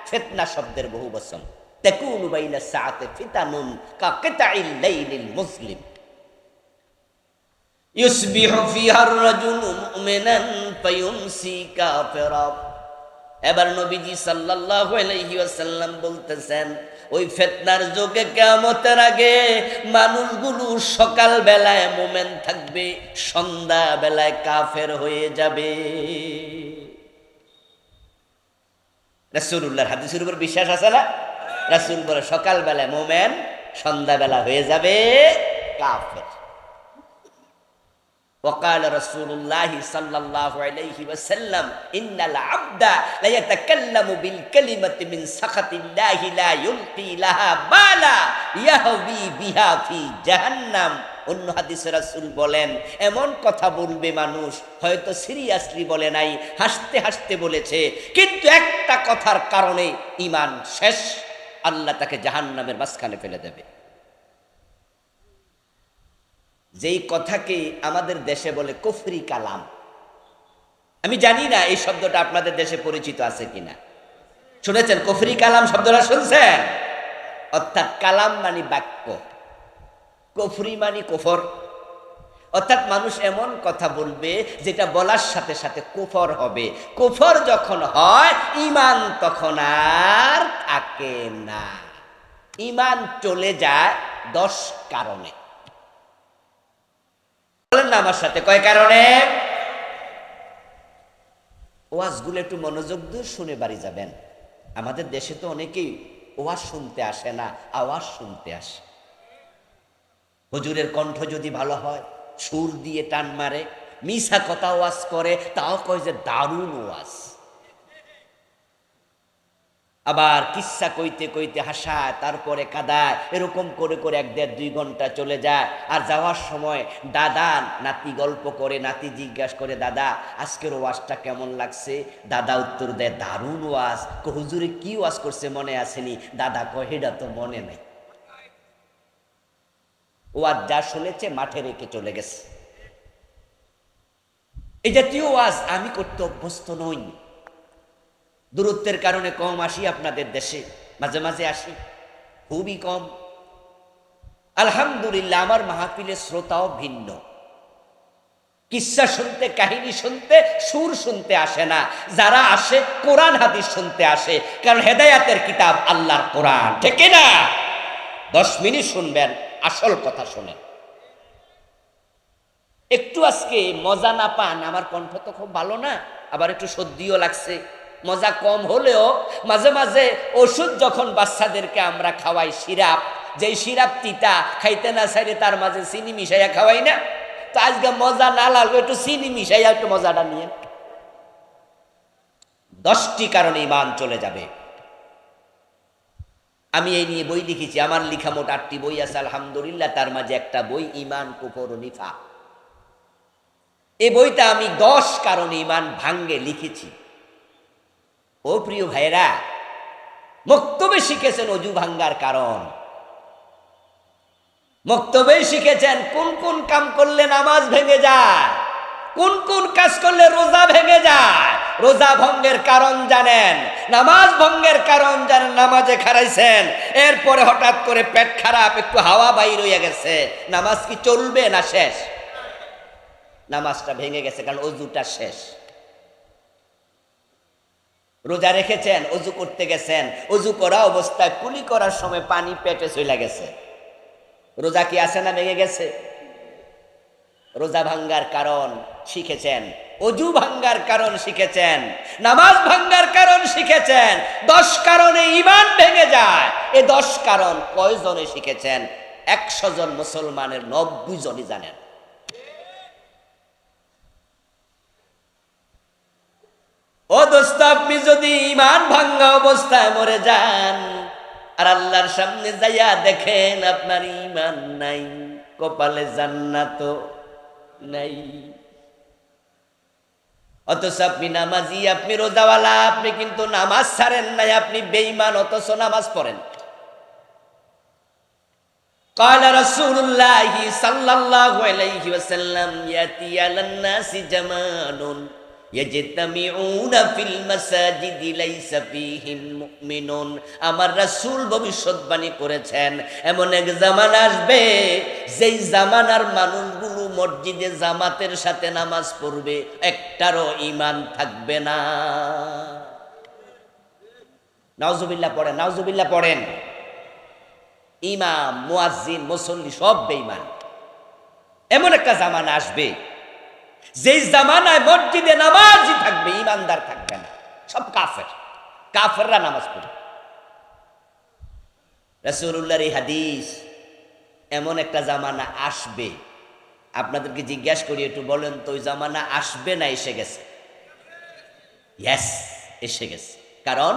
ফিতনা শব্দের বহু বচন। তাকুনু বাইনা সাআতি ফিতানুন কাকিতাইল লাইলিল মুসলিম ইউসবিহু ফিহা আর-রাজুলু মুমিনান ফায়ুমসি কাফিরা। এবার নবীজি সাল্লাল্লাহু আলাইহি ওয়াসাল্লাম বলতেছেন, ওই ফিতনার যুগে কিয়ামতের আগে মানুষগুলো সকাল বেলায় মুমিন থাকবে, সন্ধ্যা বেলায় কাফের হয়ে যাবে। রাসূলুল্লাহর হাদিসের উপর বিশ্বাস আছে না? রাসূল বলে সকাল বেলায় মুমিন, সন্ধ্যা বেলা হয়ে যাবে কাফের। وقال رسول الله صلى الله عليه وسلم إن العبد لا يتكلم بالكلمة من سخط الله لا يلقي لها بالا يهوي بها في جهنم। অন্য হাদিসে রাসূল বলেন, এমন কথা বলবে মানুষ, হয়তো সিরিয়াসলি বলে নাই, হাসতে হাসতে বলেছে, কিন্তু একটা কথার কারণে ঈমান শেষ, আল্লাহ তাকে জাহান্নামের মাঝখানে ফেলে দেবে। যেই কথাকে আমাদের দেশে বলে কুফরি কালাম। আমি জানি না এই শব্দটা আপনাদের দেশে পরিচিত আছে কিনা। শুনেছেন কুফরি কালাম শব্দটা শুনছেন? অর্থাৎ কালাম মানে বাক্য, কুফরি মানে কুফর। অর্থাৎ মানুষ এমন কথা বলবে যেটা বলার সাথে সাথে কুফর হবে। কুফর যখন হয় ঈমান তখন আর থাকে না। ঈমান চলে যায় 10 কারণে। বলেন না আমার সাথে, কয় কারণে? ওয়াজগুলো একটু মনোযোগ দিয়ে শুনে বাড়ি যাবেন। আমাদের দেশে তো অনেকেই ওয়াজ শুনতে আসে না, আওয়াজ শুনতে আসে। হুজুরের কণ্ঠ যদি ভালো হয়, সুর দিয়ে টান মারে, মিছা কথা ওয়াজ করে, তাও কয় যে দারুণ ওয়াজ। আবার কিস্সা কইতে কইতে হাসায়, তারপরে কাঁদায়, এরকম করে করে 1-1.5-2 ঘন্টা চলে যায়। আর যাওয়ার সময় দাদা নাতি গল্প করে, নাতি জিজ্ঞাসা করে, দাদা আজকের ওয়াজটা কেমন লাগছে? দাদা উত্তর দেয়, দারুণ ওয়াজ। হুজুরে কি ওয়াজ করছে মনে আসেনি? দাদা কয়, হেডা তো মনে নেই। ওয়াজ যা শুনেছে মাঠে রেখে চলে গেছে। এই জাতীয় ওয়াজ আমি করতে অভ্যস্ত নই। দূরত্বের কারণে কম আসি আপনাদের দেশে, মাঝে মাঝে আসি, খুবই কম। আলহামদুলিল্লাহ আমার মাহফিলের শ্রোতাও ভিন্ন। কিস্সা শুনতে, কাহিনী শুনতে, সুর শুনতে আসে না। যারা আসে কোরআন হাদিস শুনতে আসে, কারণ হেদায়াতের কিতাব আল্লাহর কোরআন, ঠিক না? 10 মিনিট শুনবেন, আসল কথা শোনেন। একটু আজকে মজা না পান, আমার কণ্ঠ তো খুব ভালো না, আবার একটু সর্দিও লাগছে। মজা কম হলেও মাঝে মাঝে ওষুধ যখন বাচ্চাদেরকে আমরা খাওয়াই, সিরাপ, যেই সিরাপ তিতা, খাইতে না চাইলে তার মাঝে চিনি মিশাইয়া খাওয়াই না। তো আজকে মজা না লাগবে, একটু চিনি মিশাইয়া একটু মজাটা নিয়ে। 10টি কারণে ঈমান চলে যাবে। আমি এই নিয়ে বই লিখেছি, আমার লিখা মোট 8টি বই আছে আলহামদুলিল্লাহ। তার মাঝে একটা বই ঈমান, কুফর ও নিফাক। এই বইটা আমি 10 কারণে ঈমান ভাঙ্গে লিখেছি। ও প্রিয় ভাইরা, মক্তবে শিখেছেন অজু ভাঙ্গার কারণ, মক্তবে শিখেছেন কোন কোন কাম করলে নামাজ ভেঙে যায়, কোন কোন কাজ করলে রোজা ভেঙে যায়। রোজা ভঙ্গের কারণ জানেন, নামাজ ভঙ্গের কারণ জানেন, নামাজে খারাইছেন, এরপরে হঠাৎ করে পেট খারাপ, একটু হাওয়া বাইর হয়ে গেছে, নামাজ কি চলবে না শেষ? নামাজটা ভেঙে গেছে, কারণ অজুটা শেষ। রোজা রেখেছেন, অজু করতে গেছেন, অজু করা অবস্থায় কুলি করার সময় পানি পেটে চলে গেছে, রোজা কি আছে না ভেঙে গেছে? রোজা ভাঙ্গার কারণ শিখেছেন, অজু ভাঙ্গার কারণ শিখেছেন, নামাজ ভাঙ্গার কারণ শিখেছেন। 10 কারণে ঈমান ভেঙে যায়। এই 10 কারণ কয়জনে শিখেছেন? 100 জন মুসলমানের 90 জনই জানেন। ও দোস্ত, আপনি যদি ঈমান ভাঙ্গা অবস্থায় মরে যান আর আল্লাহর সামনে যাইয়া দেখেন আপনার ঈমান নাই, কপালে জান্নাত নাই, অথচ আপনি নামাজি, আপনি রোজাওয়ালা, আপনি কিন্তু নামাজ ছাড়েন নাই, আপনি বেঈমান, অথচ নামাজ পড়েন। قال رسول الله صلى الله عليه وسلم يأتي على الناس زمان يجتمعون في المساجد ليس فيهم مؤمنون। আমার রাসূল ভবিষ্যৎবাণী করেছেন, এমন এক জামানা আসবে যেই জামানার মানুষগুলো মসজিদে জামাতের সাথে নামাজ পড়বে, একটারও ঈমান থাকবে না। নাউজুবিল্লাহ পড়েন, নাউজুবিল্লাহ পড়েন। ইমাম, মুয়াজ্জিন, মুসল্লি সব বেঈমান। এমন একটা জামানা আসবে যেই জামানায় মসজিদে নামাজই থাকবে, ইমানদার থাকবে না, সব কাফের। কাফেররা নামাজ পড়ে। রাসূলুল্লাহর এই হাদিস, এমন একটা জামানা আসবে। আপনাদেরকে জিজ্ঞাসা করি, একটু বলেন তো, ওই জামানা আসবে না এসে গেছে? ইয়েস, এসে গেছে। কারণ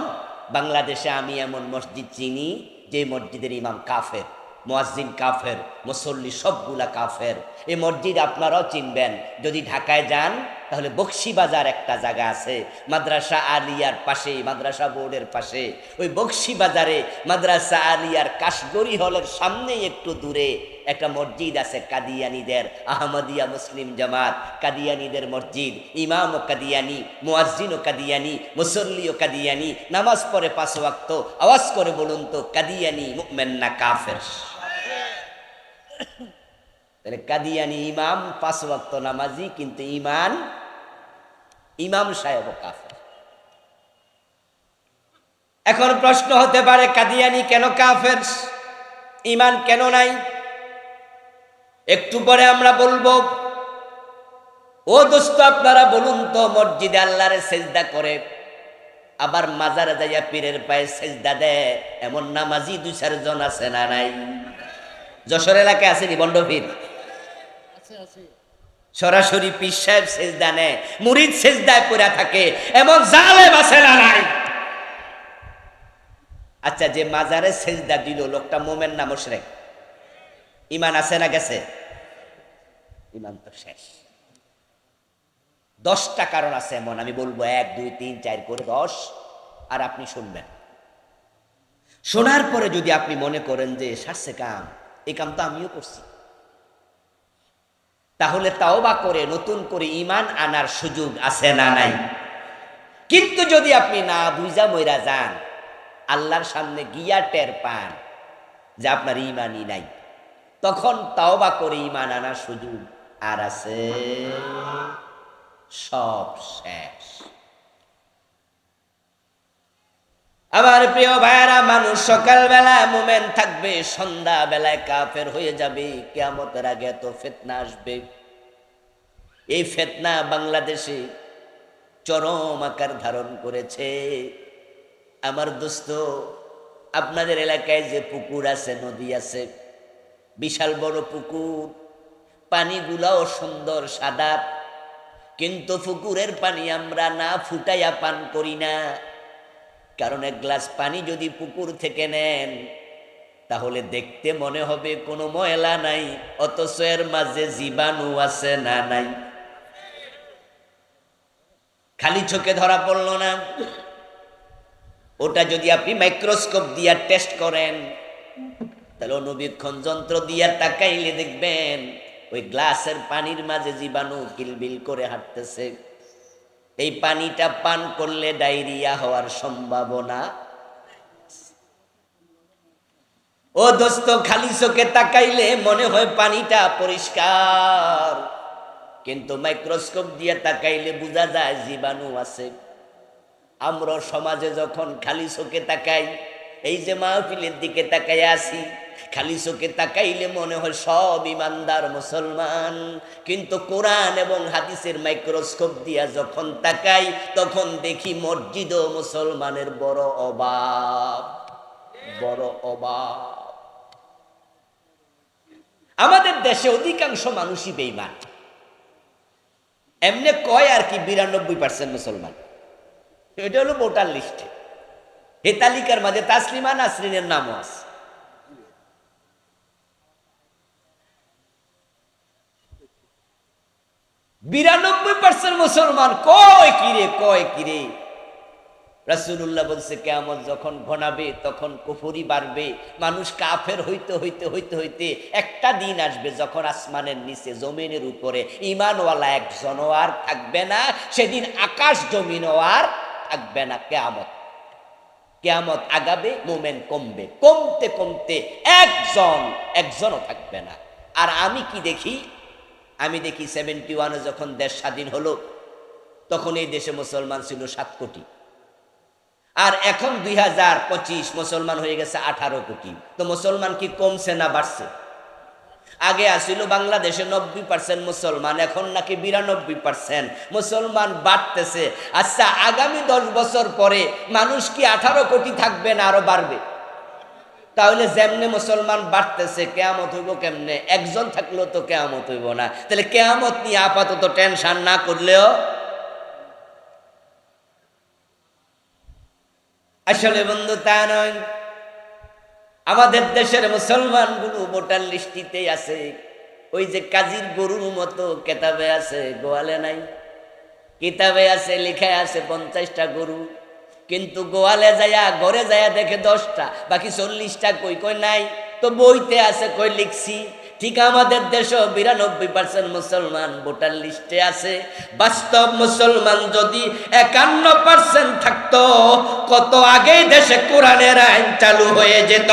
বাংলাদেশে আমি এমন মসজিদ চিনি যে মসজিদের ইমাম কাফের, মুয়াজ্জিন কাফের, মুসল্লি সবগুলা কাফের। এই মসজিদ আপনারাও চিনবেন, যদি ঢাকায় যান তাহলে বকশীবাজার একটা জায়গা আছে মাদ্রাসা আলিয়ার পাশে, মাদ্রাসা বোর্ডের পাশে। ওই বকশীবাজারে মাদ্রাসা আলিয়ার কাশগড়ি হলের সামনে একটু দূরে একটা মসজিদ আছে কাদিয়ানীদের, আহমদিয়া মুসলিম জামাত কাদিয়ানীদের মসজিদ। ইমাম ও কাদিয়ানি, মুয়াজ্জিন ও কাদিয়ানি, মুসল্লি ও কাদিয়ানি, নামাজ পড়ে 5 ওয়াক্ত। আওয়াজ করে বলুন তো, কাদিয়ানি মুমিন না কাফের? তাহলে কাদিয়ানি ইমাম 5 ওয়াক্ত নামাজি, কিন্তু ইমাম সাহেব কাফের। এখন প্রশ্ন হতে পারে, কাদিয়ানি কেন কাফের, ইমান কেন নাই? একটু পরে আমরা বলবো। ও দোস্ত, আপনারা বলুন তো, মসজিদে আল্লাহরে সেজদা করে, আবার মাজারে যাইয়া পীরের পায়ে সেজদা দেয়, এমন নামাজি 2-4 জন আছে না নাই? যশোর এলাকায় আছে নি বন্ড পীর? সরাসরি পীর সাহেব সেজদা নেয়, মুরিদ সেজদায় পড়ে থাকে, এমন জালেম আছে না নাই? আচ্ছা, যে মাজারে সেজদা দিল লোকটা মোমেন না মুশরিক? ইমান আছে না গেছে? ইমান তো শেষ। 10টা কারণ আছে এমন, আমি বলবো 1 2 3 4 করে 10, আর আপনি শুনবেন। শোনার পরে যদি আপনি মনে করেন যে সারছে কাম, এই কাম তো আমিও করছি, তাহলে তাওবা করে নতুন করে ইমান আনার সুযোগ আছে না নাই? কিন্তু যদি আপনি না বুঝা মইরা যান, আল্লাহর সামনে গিয়া টের পান যে আপনার ইমানই নাই, তখন তাওবা করে ইমান আনার সুযোগ আর আছে? সব শেষ। আমার প্রিয় ভাইরা, মানুষ সকালবেলা মোমেন থাকবে, সন্ধ্যা বেলায় কাফের হয়ে যাবে। কিয়ামতের আগে এত ফিতনা আসবে। এই ফিতনা বাংলাদেশে চরম আকার ধারণ করেছে। আমার দোস্ত, আপনাদের এলাকায় যে পুকুর আছে, নদী আছে, বিশাল বড় পুকুর, পানিগুলাও সুন্দর সাদা, কিন্তু পুকুরের পানি আমরা না ফুটাইয়া পান করি না। কারণ 1 গ্লাস পানি যদি পুকুর থেকে নেন, তাহলে দেখতে মনে হবে কোনো ময়লা নাই, অথচ এর মাঝে জীবাণু আছে না নাই? খালি চোখে ধরা পড়লো না? ওটা যদি আপনি মাইক্রোস্কোপ দিয়া টেস্ট করেন, তাহলে অনুবীক্ষণ যন্ত্র দিয়া তাকাইলে দেখবেন ওই গ্লাসের পানির মাঝে জীবাণু কিলবিল করে হাঁটতেছে। এই পানিটা পান করলে ডায়রিয়া হওয়ার সম্ভাবনা। ও দোস্ত, খালি চোখে তাকাইলে মনে হয় পানিটা পরিষ্কার, কিন্তু মাইক্রোস্কোপ দিয়ে তাকাইলে বোঝা যায় জীবাণু আছে। আমরা সমাজে যখন খালি চোখে তাকাই, এই যে মাহফিলের দিকে তাকাই আসি, খালি চোখে তাকাইলে মনে হয় সব ইমানদার মুসলমান, কিন্তু কোরআন এবং হাদিসের মাইক্রোস্কোপ দিয়া যখন তাকাই, তখন দেখি মসজিদ ও মুসলমানের বড় অভাব, বড় অভাব। আমাদের দেশে অধিকাংশ মানুষই বেঈমান। এমনি কয় আর কি 92% মুসলমান, এটা হলো ভোটার লিস্টে। এই তালিকার মাঝে তাসলিমা নাসরিনের নামও আছে। বিরানব্বই % মুসলমান। কয় কিরে? রাসূলুল্লাহ বলছে, কিয়ামত যখন ঘনাবে তখন কুফরি বাড়বে, মানুষ কাফের হইতে হইতে হইতে হইতে একটা দিন আসবে যখন আসমানের নিচে জমিনের উপরে ঈমানওয়ালা একজনও আর থাকবে না। সেদিন আকাশ জমিনও আর থাকবে না। কিয়ামত আগাবে, মোমেন কমবে, কমতে কমতে একজনও থাকবে না। আর আমি কি দেখি? আমি দেখি 71-এ যখন দেশ স্বাধীন হলো, তখন এই দেশে মুসলমান ছিল 7 কোটি, আর এখন 2025 মুসলমান হয়ে গেছে 18 কোটি। তো মুসলমান কি কমছে না বাড়ছে? আগে আসিল বাংলাদেশে 90% মুসলমান, এখন নাকি 92% মুসলমান বাড়তেছে। আচ্ছা, আগামী 10 বছর পরে মানুষ কি 18 কোটি থাকবে না আরো বাড়বে? তাহলে যেমনে মুসলমান বাড়তেছে, কিয়ামত হইব কেমনে? একজন থাকলেও তো কিয়ামত হইব না। তাহলে কিয়ামত নিয়ে আপাতত টেনশন না করলেও, আসলে বন্ধু তা নয়। আমাদের দেশের মুসলমানগুলো ভোটার লিস্টিতে আছে, ওই যে কাজীর গরুর মতো কেতাবে আছে, গোয়ালে নাই। কিতাবে আছে, লিখায় আছে 50টা গরু, কিন্তু গোয়ালে যায়া ঘরে যায়া দেখে 10টা, বাকি 40টা কই? কই নাই তো, বইতে আছে, কই লিখছি। ঠিক আমাদের দেশও 92% মুসলমান ভোটার লিস্টে আছে। বাস্তব মুসলমান যদি 51% থাকতো, কত আগেই দেশে কোরআনের আইন চালু হয়ে যেত।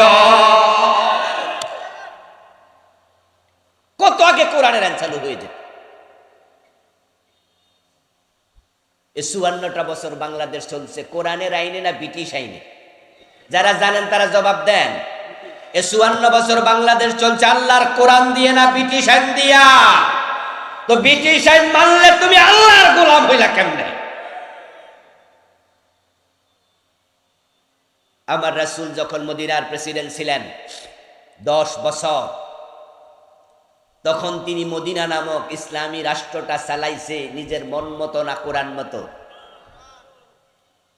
কত আগে কোরআনের আইন চালু হয়ে যেত। 54টা বছর বাংলাদেশ চলছে কোরআনের আইনে না ব্রিটিশ আইনে? যারা জানেন তারা জবাব দেন। 54 বছর বাংলাদেশ চলছে আল্লাহর কোরআন দিয়ে না ব্রিটিশ আইন দিয়া? তো ব্রিটিশ আইন মানলে তুমি আল্লাহর গোলাম হইলা কেমনে? আমার রাসূল যখন মদিনার প্রেসিডেন্ট ছিলেন 10 বছর, তখন তিনি মদিনা নামক ইসলামী রাষ্ট্রটা চালাইছে নিজের মন মতো না কোরআন মতো?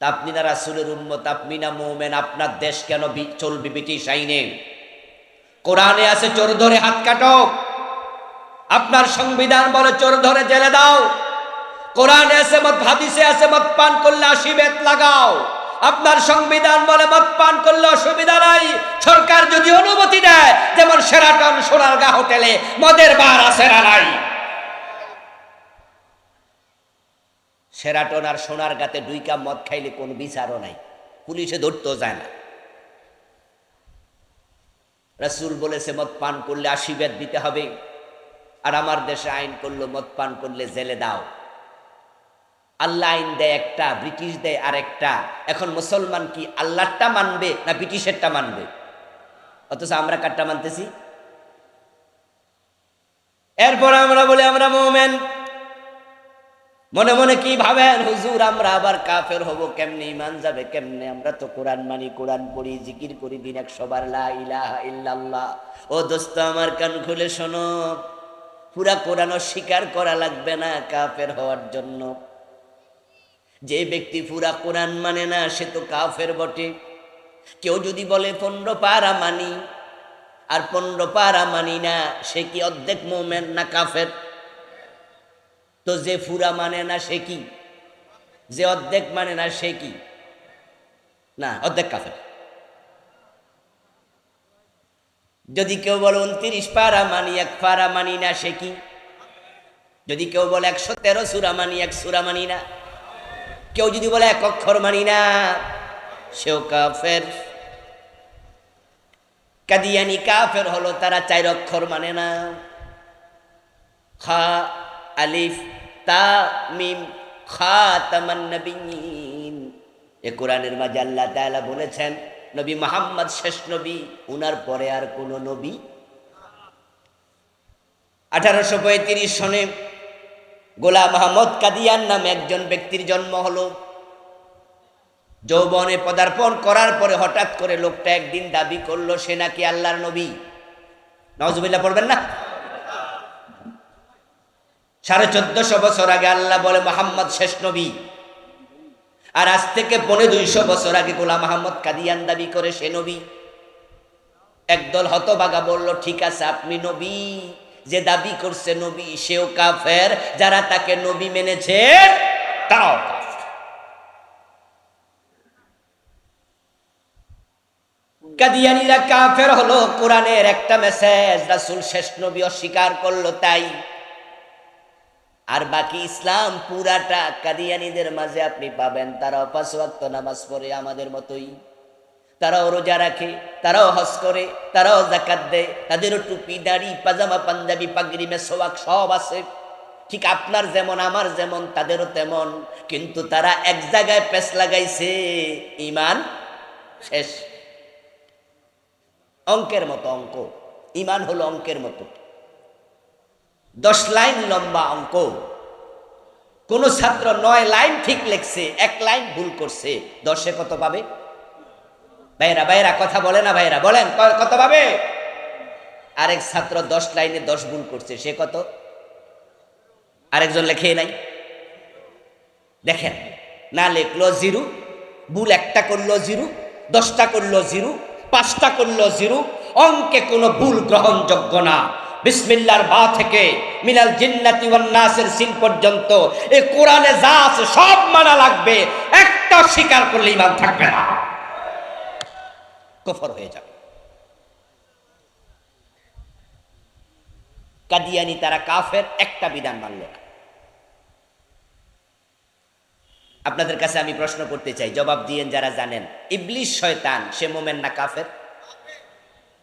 তা আপনি না রাসূলের উম্মত, আপনি না মুমিন, আপনার দেশ কেন চলবে ব্রিটিশ আইনে? কোরআনে আছে চোর ধরে হাত কাটো, আপনার সংবিধান বলে চোর ধরে জেলে দাও। কোরআনে আছে মদ, হাদিসে আছে মদ পান করলে 80 বেত লাগাও। আপনার সংবিধান বলে মদ পান করলে অসুবিধা নাই, সরকার যদি অনুমতি দেয়, যেমন শেরাটন সোনারগাঁ হোটেলে মদের বার আছে না নাই? শেরাটন আর সোনারগাঁতে 2 কাপ মদ খাইলে কোনো বিচারও নাই, পুলিশে ধরতেও যায় না। রাসূল বলেছে মদ পান করলে 80 বেত দিতে হবে, আর আমার দেশে আইন করলো মদ পান করলে জেলে দাও। আল্লাহ আইন দেয় একটা, ব্রিটিশ দেয় আরেকটা। এখন মুসলমান কি আল্লাহরটা মানবে না ব্রিটিশেরটা মানবে? অথচ আমরা কারটা মানতেছি। এরপর আমরা বলি আমরা মুমিন। মনে মনে কি ভাবেন, হুজুর আমরা আবার কাফের হব কেমনে, ঈমান যাবে কেমনে? আমরা তো কোরআন মানি, কোরআন পড়ি, জিকির করি দিন 100 বার লা ইলাহা ইল্লাল্লাহ। ও দোস্ত আমার কান খুলে শোনো, পুরা কোরআন স্বীকার করা লাগবে না কাফের হওয়ার জন্য। যে ব্যক্তি পুরা কোরআন মানে না সে তো কাফের বটে। কেউ যদি বলে 15 পারা মানি আর 15 পারা মানি না, সে কি অর্ধেক মুমিন না কাফের? তো যে পুরা মানে না সে কি? যে অর্ধেক মানে না সে কি? না, অর্ধেক কাফের। যদি কেউ বলে 29 পারা মানি 1 পারা মানি না, সে কি? যদি কেউ বলে 113 সূরা মানি 1 সূরা মানি না, কেউ যদি বলে 1 অক্ষর মানি না, সেও কাফের। কাদিয়ানি কাফের হলো তারা 4 অক্ষর মানে না। খা আলিফ তা মিম খাতামান নবিয়্যিন। এ কোরআনের মাঝে আল্লাহ তাআলা বলেছেন নবী মুহাম্মদ শেষ নবী, উনার পরে আর কোন নবী। 1835 সনে গোলাম আহমদ কাদিয়ান নামে একজন ব্যক্তির জন্ম হলো। যৌবনে পদার্পণ করার পরে হঠাৎ করে লোকটা একদিন দাবি করলো সে নাকি আল্লাহর নবী। নাউজুবিল্লাহ পড়বেন না? 1450 বছর আগে আল্লাহ বলে মুহাম্মদ শেষ নবী, আর আজ থেকে 250 বছর আগে গোলাম আহমদ কাদিয়ান দাবি করে সে নবী। একদল হতভাগা বলল ঠিক আছে আপনি নবী, যে দাবি করছে নবী সেও কাফের, যারা তাকে নবী মেনেছে তারাও কাফের। কাদিয়ানীরা কাফের হলো কোরআনের একটা মেসেজ রাসূল শেষ নবী অস্বীকার করলো তাই। আর বাকি ইসলাম পুরাটা কাদিয়ানীদের মাঝে আপনি পাবেন। তারাও 5 ওয়াক্ত নামাজ পড়ে আমাদের মতোই, তারাও রোজা রাখে, তারাও হজ করে, তারাও যাকাত দেয়, তাদেরও টুপি দাড়ি পাজামা পাঞ্জাবি পাগড়ি মেসওয়াক সব আছে। ঠিক আপনার যেমন আমার যেমন তাদেরও তেমন, কিন্তু তারা এক জায়গায় পেছ লাগাইছে, ঈমান শেষ। অঙ্কের মতো অঙ্ক, ঈমান হলো অঙ্কের মতো 10 লাইন লম্বা অঙ্ক। কোন ছাত্র 9 লাইন ঠিক লিখছে, 1 লাইন ভুল করছে, 10-এ কত পাবে? ভাইরা কথা বলে না, ভাইরা বলেন কত পাবে? আরেক ছাত্র 10 লাইনে 10 ভুল করছে, সে কত? আরেকজন লেখে নাই। দেখেন, না লিখলো 0, ভুল 1টা করলো 0, 10টা করলো 0, 5টা করলো 0। অঙ্কে কোনো ভুল গ্রহণযোগ্য না। বিসমিল্লাহর বা থেকে মিনাল জিন্নাতি ওয়ান নাসের সিন পর্যন্ত এই কোরআনে যা আছে সব মানা লাগবে, একটা স্বীকার করলে ঈমান থাকবে না, কুফর হয়ে যাবে। কাদিয়ানি তারা কাফের, একটা বিধান মানল না। আপনাদের কাছে আমি প্রশ্ন করতে চাই, জবাব দিয়েন যারা জানেন, ইবলিস শয়তান সে মোমেন না কাফের?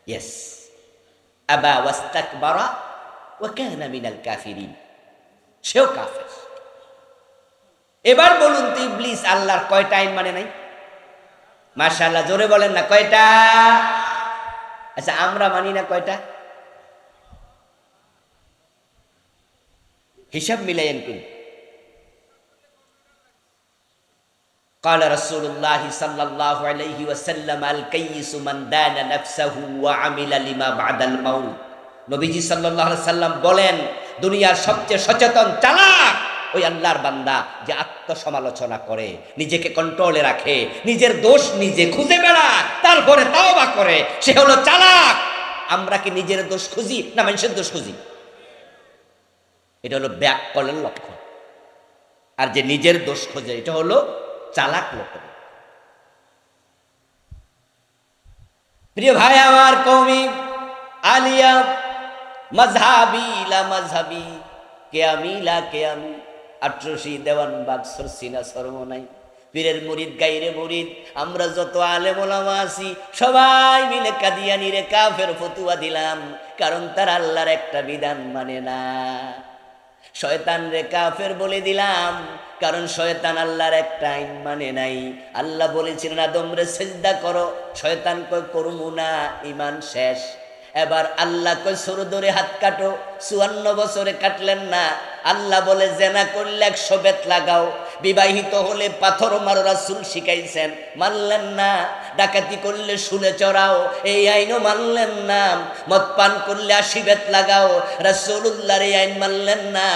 ইয়েস, আবা ওয়াস্তাকবারা ওয়া কানা মিনাল কাফিরিন, সেও কাফের। এবার বলুন তো, ইবলিস আল্লাহর কয়টা আইন মানে নাই? মাশাআল্লাহ, জোরে বলেন না কয়টা? আচ্ছা, আমরা মানি না কয়টা? হিসাব মিলাইয়েন কিন্তু। قال رسول الله صلى الله عليه وسلم الكيس من دان نفسه وعمل لما بعد الموت। নবীজি সাল্লাল্লাহু আলাইহি সাল্লাম বলেন, দুনিয়ার সবচেয়ে সচেতন চালাক ওই আল্লাহর বান্দা যে আত্মসমালোচনা করে, নিজেকে কন্ট্রোলে রাখে, নিজের দোষ নিজে খুঁজে বেড়ায়, তারপরে তওবা করে, সে হলো চালাক। আমরা কি নিজের দোষ খুঁজি না মানুষের দোষ খুঁজি? এটা হলো ব্যাককলের লক্ষণ। আর যে নিজের দোষ খোঁজে এটা হলো চালাক লোক। প্রিয় ভাই আমার, কওমি আলিয়া মাযহাবি লা মাযহাবি, কে আমি লা কে আমি, ৮৮ দেওয়ানবাগ সরসিনা সরমনাই, পীরের মুরিদ গাইরে মুরিদ, আমরা যত আলেম ওলামা আছি সবাই মিলে কাদিয়ানি রে কাফের ফতুয়া দিলাম, কারণ তারা আল্লাহর একটা বিধান মানে না। শয়তান রে কাফের বলে দিলাম, কারণ শয়তান আল্লাহর একটা আইন মানে নাই। আল্লাহ বলেছিলেন আদম রে সিজদা করো, শয়তান কই করমু না, ঈমান শেষ। এবার আল্লাহ কই সরু ধরে হাত কাটো, ৫৪ বছরে কাটলেন না। আল্লাহ বলে জেনা করলে ১০০ বেত লাগাও, বিবাহিত হলে পাথর মারো, রাসূল শিখাইছেন, মানলেন না। ডাকাতি করলে শুলে চড়াও, এই আইনও মানলেন না। মদ পান করলে ৮০ বেত লাগাও, রাসূলুল্লাহর এই আইন মানলেন না।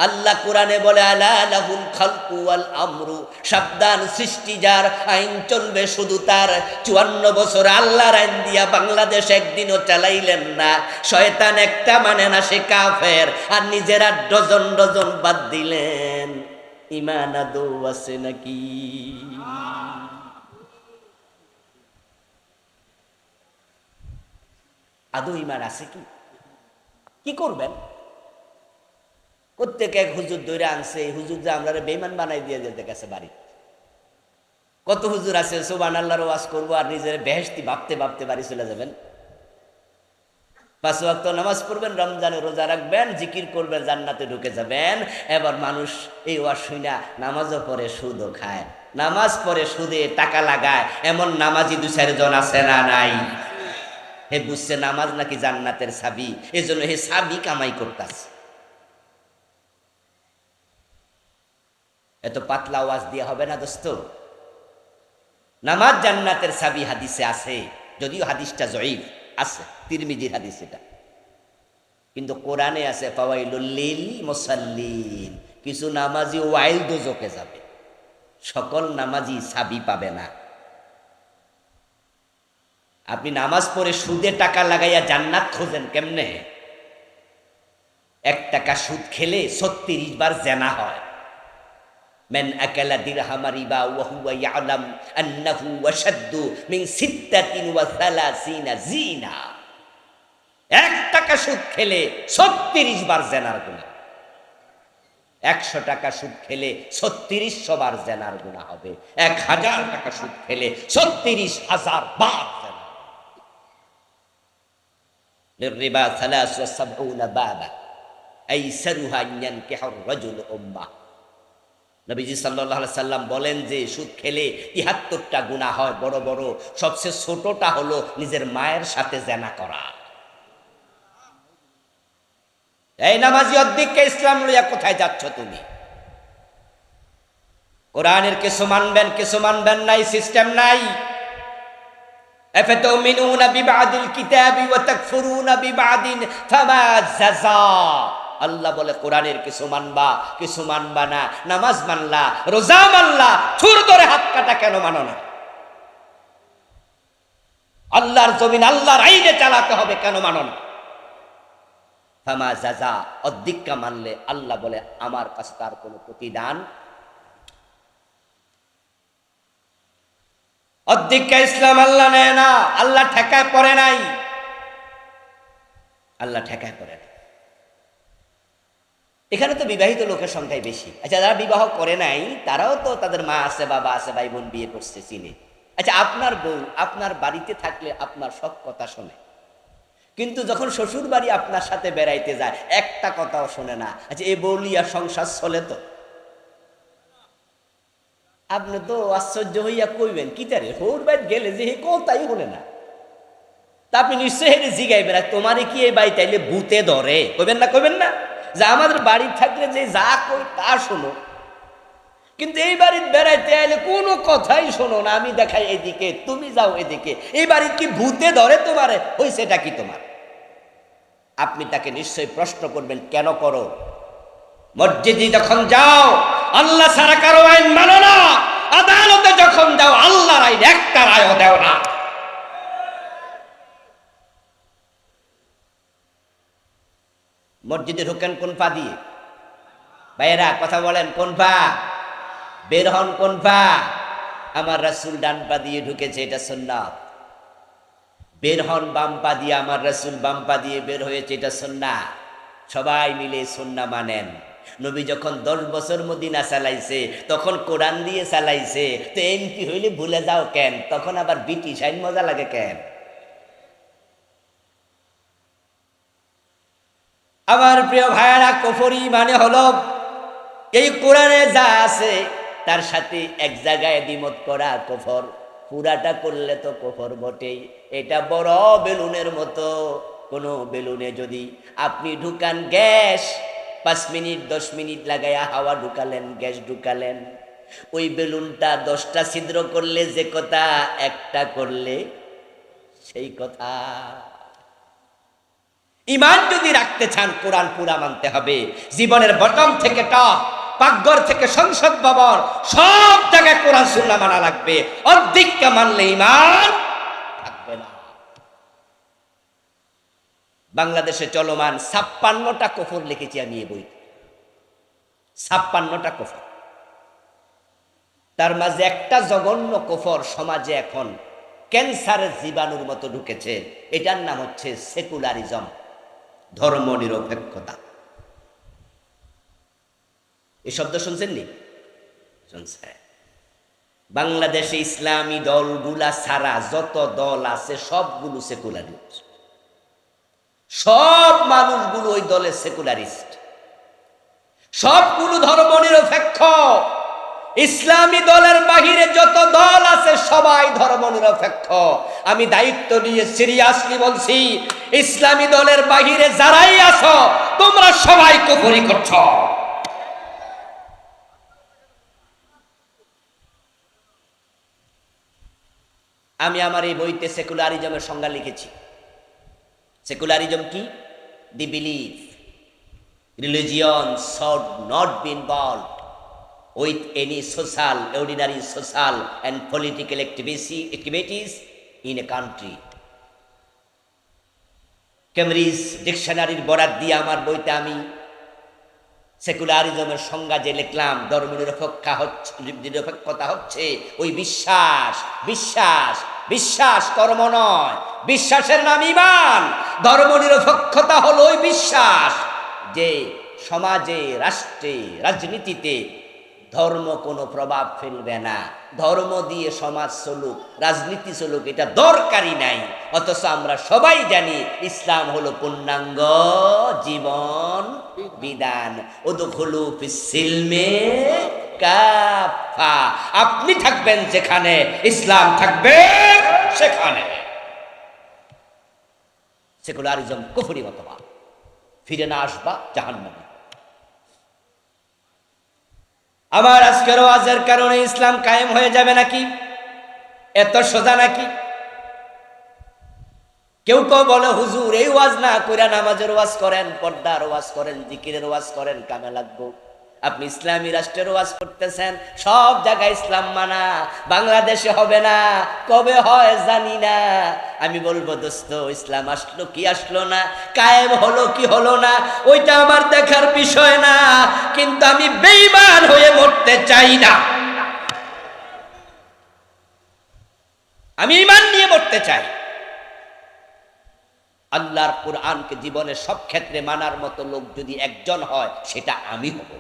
আল্লাহ কোরআনে বলে আলা লাহুল খালকু ওয়াল আমরু, সাবধান, সৃষ্টি যার, আইন চলবে শুধু তার। ৫৪ বছর আল্লাহর আইন দিয়া বাংলাদেশ একদিনও চালাইলেন না। শয়তান একটা মানে না, সে কাফের। আর নিজেরা ডজন ডজন বাদ দিলেন, ঈমান আদৌ আছে নাকি? আদৌ ঈমান আছে কি? কি করবেন? প্রত্যেক এক হুজুর ধরে আনছে, এই হুজুর যে আমরা বেঈমান বানাই দিয়ে যেতে গেছে বাড়ি। কত হুজুর আছে সুবহানাল্লাহর ওয়াজ করবো আর নিজের বেহেশতি ভাবতে ভাবতে বাড়ি চলে যাবেন। ৫ ওয়াক্ত নামাজ পড়বেন, রমজানে রোজা রাখবেন, জিকির করবেন, জান্নাতে ঢুকে যাবেন। এবার মানুষ এই ওয়াজ শুনা নামাজও পড়ে সুদও খায়, নামাজ পড়ে সুদে টাকা লাগায়, এমন নামাজি ২-৪ জন আছে না নাই? হে বুঝছে নামাজ নাকি জান্নাতের চাবি, এজন্য হে চাবি কামাই করতেছে। এত পাতলা ওয়াজ দিয়ে হবে না দোস্ত। নামাজ জান্নাতের চাবি হাদিসে আছে, যদিও হাদিসটা জয়ীফ আছে, তিরমিজির হাদিস এটা, কিন্তু কোরআনে আছে ফাওয়াইলুল লিল মুসাল্লিন, কিছু নামাজি ওয়াইল দোজকে যাবে, সকল নামাজি চাবি পাবে না। আপনি নামাজ পড়ে সুদে টাকা লাগাইয়া জান্নাত খোঁজেন কেমনে? ১ টাকা সুদ খেলে ৩৬ বার জেনা হয়। মান আকালা দিরহাম রিবা ওয়া হুয়া ইয়ালাম আন্নাহু ওয়াশাদ্দু মিন ৩৬ জিনা। ১ টাকা সুদ খেলে ৩৬ বার জেনার গুনাহ। ১০০ টাকা সুদ খেলে ৩৬০০ বার জেনার গুনাহ হবে। ১০০০ টাকা সুদ খেলে ৩৬০০০ বার জেনা। লিররিবা ৭৭ বাবা আইসারুহা ইয়ানকিহুর রাজুল উম্মাহ। নবীজি সাল্লাল্লাহু আলাইহি সাল্লাম বলেন যে সুদ খেলে ৭৩টা গুনাহ হয় বড় বড়, সবচেয়ে ছোটটা হলো নিজের মায়ের সাথে জেনা করা। এই নামাজি অধ্যক্ষে ইসলাম লইয়া কোথায় যাচ্ছ তুমি? কোরআনের কিছু মানবেন কিছু মানবেন নাই, সিস্টেম নাই। আফাতুমিনুনা বিবাদিল কিতাবি ওয়া তাকফুরুনা বিবাদিন ফামা জাযা। আল্লাহ বলে কোরআনের কিছু মানবা কিছু মানবা না। নামাজ মানলা, রোজা মানলা, চুর ধরে হাত কাটা কেন মানো না? আল্লাহর জমিন আল্লাহর আইনে চালাতে হবে কেন মানো না? ফামা জাযা, অধিক্কা মানলে আল্লাহ বলে আমার কাছে তার কোনো প্রতিদান। অধিক্কা ইসলাম আল্লাহ নেয় না, আল্লাহ ঠেকায় পড়ে নাই, আল্লাহ ঠেকায় পড়ে নাই। এখানে তো বিবাহিত লোকের সংখ্যাই বেশি। আচ্ছা, যারা বিবাহ করে নাই তারাও তো তাদের মা আছে, বাবা আছে, ভাই বোন বিয়ে করছে, চিনে। আচ্ছা, আপনার বউ আপনার বাড়িতে থাকলে আপনার সব কথা শোনে, কিন্তু যখন শ্বশুর বাড়ি আপনার সাথে বেড়াইতে যায় একটা কথাও শোনে না। আচ্ছা, এ বলিয়া সংসার চলে? তো আপনি তো আশ্চর্য হইয়া কইবেন কি তারে হোর বাইট গেলে যে হে কথাই হলে না। তা আপনি নিশ্চয়ই হেরে জিগাই বেড়া, তোমারে কি এই বাড়ি তাইলে ভূতে ধরে? কইবেন না? কইবেন না যে আমাদের বাড়ি থাকলে যে যা কই তা শোনো, কিন্তু এই বাড়ির বেড়াইতে আইলে কোনো কথাই শোনো না। আমি দেখাই এদিকে, তুমি যাও এদিকে। এই বাড়ির কি ভূতে ধরে তোমারে? হইছেটা কি তোমার? আপনি তাকে নিশ্চয়ই প্রশ্ন করবেন, কেন করো? মসজিদে যখন যাও আল্লাহ ছাড়া কারো আইন মানো না, আদালতে যখন যাও আল্লাহর আইন একটা রায়ও দেও না। মসজিদে ঢোকেন কোন পা দিয়ে? ভাইয়েরা কথা বলেন, কোন পা? বের হন কোন পা? আমার রাসূল ডান পা দিয়ে ঢুকেছে, এটা সুন্নাত। বের হন বাম পা দিয়ে, আমার রাসূল বাম পা দিয়ে বের হয়েছে, এটা সুন্নাত। সবাই মিলে সুন্নাহ মানেন। নবী যখন 10 বছর মদিনা চালাইছে তখন কোরআন দিয়ে চালাইছে, তো এমপি হইলে ভুলে যাও কেন? তখন আবার ব্রিটিশ আইন মজা লাগে কেন? আমার প্রিয় ভাইয়েরা, কুফরি মানে হলো এই কোরআনে যা আছে তার সাথে এক জায়গায় দ্বিমত করা কুফর। পুরাটা করলে তো কুফর বটেই। এটা বড় বেলুনের মতো। কোনো বেলুনে যদি আপনি ঢুকান গ্যাস, 5 মিনিট 10 মিনিট লাগাইয়া হাওয়া ঢুকালেন, গ্যাস ঢুকালেন, ওই বেলুনটা 10টা ছিদ্র করলে যে কথা, একটা করলে সেই কথা। ইমান যদি রাখতে চান কোরআন পুরা মানতে হবে। জীবনের বটম থেকে টপ, পাকঘর থেকে সংসদ ভবন, সব জায়গায় কোরআন সুন্নাহ মানা লাগবে। অর্ধেকটা মানলে ইমান থাকবে না। বাংলাদেশে চলমান 56টা কুফর লিখেছি আমি এই বই, 56টা কুফর। তার মাঝে একটা জঘন্য কুফর সমাজে এখন ক্যান্সারের জীবাণুর মতো ঢুকেছে, এটার নাম হচ্ছে সেকুলারিজম, ধর্ম নিরপেক্ষতা। এই শব্দ শুনছেন নি? শুনছেন? বাংলাদেশে ইসলামী দলগুলা ছাড়া যত দল আছে সবগুলো সেকুলারিস্ট। সব মানুষগুলো ওই দলের সেকুলারিস্ট, সবগুলো ধর্ম নিরপেক্ষ। ইসলামী দলের বাহিরে যত দল আছে সবাই ধর্ম নিরপেক্ষ। আমি দায়িত্ব নিয়ে সিরিয়াসলি বলছি, ইসলামী দলের বাহিরে যারাই আছো তোমরা সবাই কুফরি করছো। আমি আমার এই বইতে সেকুলারিজমের সংজ্ঞা লিখেছি। সেকুলারিজম কি? দি believe religion should not be involved with any social, ordinary social and political activities in a country. Cambridge ডিকশনারির বরাত দিয়ে আমার বইতে আমি সেকুলারিজমের সংজ্ঞা যে লিখলাম, নিরপেক্ষতা হচ্ছে ওই বিশ্বাস, বিশ্বাস, বিশ্বাস কর্ম নয়, বিশ্বাসের নাম ঈমান। ধর্ম নিরপেক্ষতা হলো ওই বিশ্বাস যে সমাজে, রাষ্ট্রে, রাজনীতিতে ধর্ম কোনো প্রভাব ফেলবে না। ধর্ম দিয়ে সমাজ চলুক, রাজনীতি চলুক, এটা দরকারই নাই। অথচ আমরা সবাই জানি ইসলাম হলো পূর্ণাঙ্গ জীবন বিধান। উদখুলু ফিস-সিলমে কাফা। আপনি থাকবেন যেখানে, ইসলাম থাকবে সেখানে। সেকুলারিজম কুফরি মতবাদ, ফিরে না আসবা জাহান্নামে। আমার আজকের ওয়াজের কারণে ইসলাম কায়েম হয়ে যাবে নাকি? এত সোজা নাকি? কেউ কেউ বলে হুজুর এই ওয়াজ না কইরা নামাজের ওয়াজ করেন, পর্দার ওয়াজ করেন, জিকিরের ওয়াজ করেন, কামে লাগবো। আপনি ইসলামী রাষ্ট্রের ওয়াজ করতেছেন, সব জায়গায় ইসলাম মানা, বাংলাদেশে হবে না, কবে হয় জানি না। আমি বলবো দোস্ত, ইসলাম আসলো কি আসলো না, কায়েম হলো কি হলো না, ওইটা আমার দেখার বিষয় না, কিন্তু আমি বেঈমান হয়ে মরতে চাই না। আমি ঈমান নিয়ে মরতে চাই। আল্লাহর কোরআনকে জীবনের সব ক্ষেত্রে মানার মতো লোক যদি একজন হয়, সেটা আমি হব।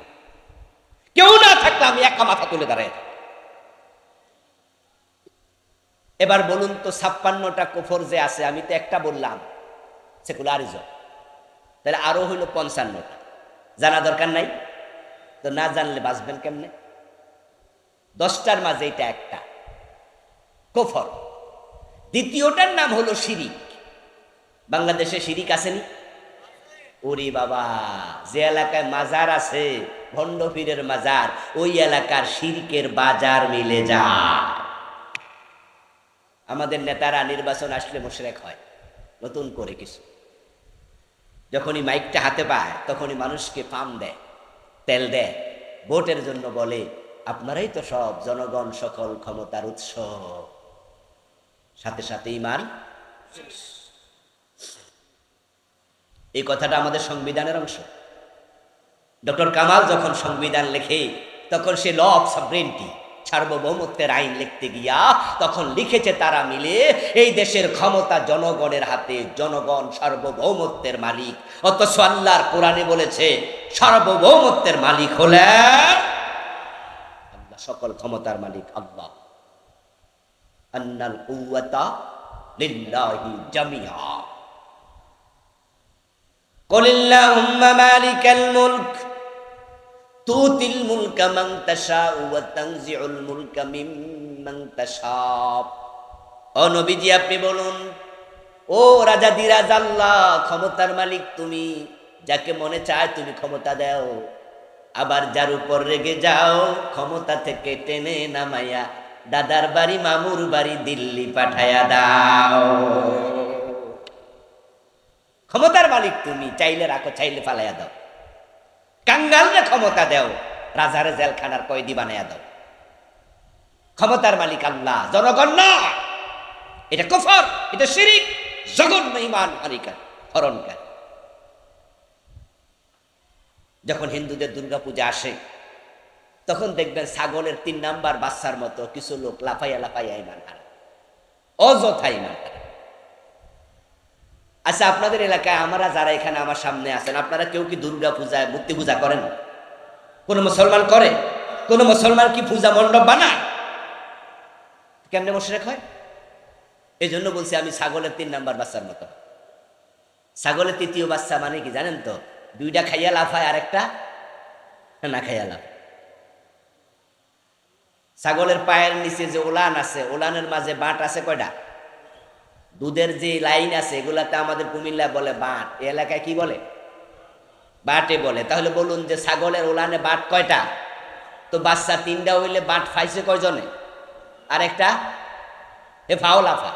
কেউ না থাকলে আমি একা মাথা তুলে দাঁড়ায় থাকি। এবার বলুন তো, 56টা কুফর যে আছে, আমি তো একটা বললাম সেকুলারিজম, তাহলে আরো হইল 55টা। জানা দরকার নাই তো, না জানলে বাঁচবেন কেমনে? 10টার মাঝে এটা একটা কুফর। দ্বিতীয়টার নাম হলো শিরিক। বাংলাদেশে শিরিক আসেনি? ওরে বাবা, যে এলাকায় মাজার আছে, ভণ্ড পীরের মাজার, ওই এলাকার শিরকের বাজার মিলে যায়। আমাদের নেতারা নির্বাচন আসলে মুশরিক হয় নতুন করে কিছু। যখনই মাইকটা হাতে পায় তখনই মানুষকে পাম দেয়, তেল দেয়, ভোটের জন্য বলে আপনারাই তো সব, জনগণ সকল ক্ষমতার উৎস। সাথে সাথে ঈমান। এই কথাটা আমাদের সংবিধানের অংশ। ডক্টর কামাল যখন সংবিধান লেখে, তখন সে ল অফ সভরেন্টি, সার্বভৌমত্বের আইন লিখতে গিয়া তখন লিখেছে তারা মিলে, এই দেশের ক্ষমতা জনগণের হাতে, জনগণ সার্বভৌমত্বের মালিক। অথচ আল্লাহর কোরআনে বলেছে সার্বভৌমত্বের মালিক হলেন আল্লাহ, সকল ক্ষমতার মালিক আল্লাহ। আন্নাল কুওয়াতা লিল্লাহি জামিআ। কুলিল্লাহুম্মা মালিকাল মুলক তুতিল মুলকা মান তাশাউ ওয়া তানজিউল মুলকা মিম্মান তাশাউ। ও নবীজি, আপনি বলুন, ও রাজাদিরাজ আল্লাহ, ক্ষমতার মালিক তুমি, যাকে মনে চায় তুমি ক্ষমতা দাও, আবার যার উপর রেগে যাও ক্ষমতা থেকে টেনে নামাইয়া দাদার বাড়ি মামুর বাড়ি দিল্লি পাঠাইয়া দাও। ক্ষমতার মালিক তুমি, চাইলে রাখো, চাইলে ফালাইয়া দাও। কাঙ্গালরে ক্ষমতা দাও, রাজারে জেলখানার কয়েদি বানাইয়া দাও। ক্ষমতার মালিক আল্লাহ, জনগণ না। এটা কুফর, এটা শিরিক, জঘন্য ঈমান হরণকার। যখন হিন্দুদের দুর্গাপূজা আসে, তখন দেখবেন ছাগলের 3 নাম্বার বাচ্চার মতো কিছু লোক লাফাইয়া লাফাইয়া ঈমান হারায়, অযথা ঈমান হারায়। আচ্ছা, আপনাদের এলাকায় আমরা যারা এখানে আমার সামনে আছেন, আপনারা কেউ কি দুর্গা পূজায় মূর্তি পূজা করেন? কোন মুসলমান করে? কোন মুসলমান কি পূজা মণ্ডপ বানায়? কেমনে মুশরিক হয়? এই জন্য বলছি আমি ছাগলের 3 নাম্বার বাচ্চার মতো। ছাগলের 3য় বাচ্চা মানে কি জানেন তো? 2টা খাইয়া লাফায়, আরেকটা না খাইয়া লাফায়। ছাগলের পায়ের নিচে যে ওলান আছে, ওলানের মাঝে বাঁট আছে কয়টা? দুধের যে লাইন আছে, এগুলাতে আমাদের কুমিল্লা বলে বাঁট, এই এলাকায় কি বলে? বাঁটে বলে। তাহলে বলুন যে ছাগলের ওলানে বাঁট কয়টা? তো বাচ্চা 3টা হইলে বাঁট ফাইছে কয়জনে? আরেকটা এ ফাওলাফা।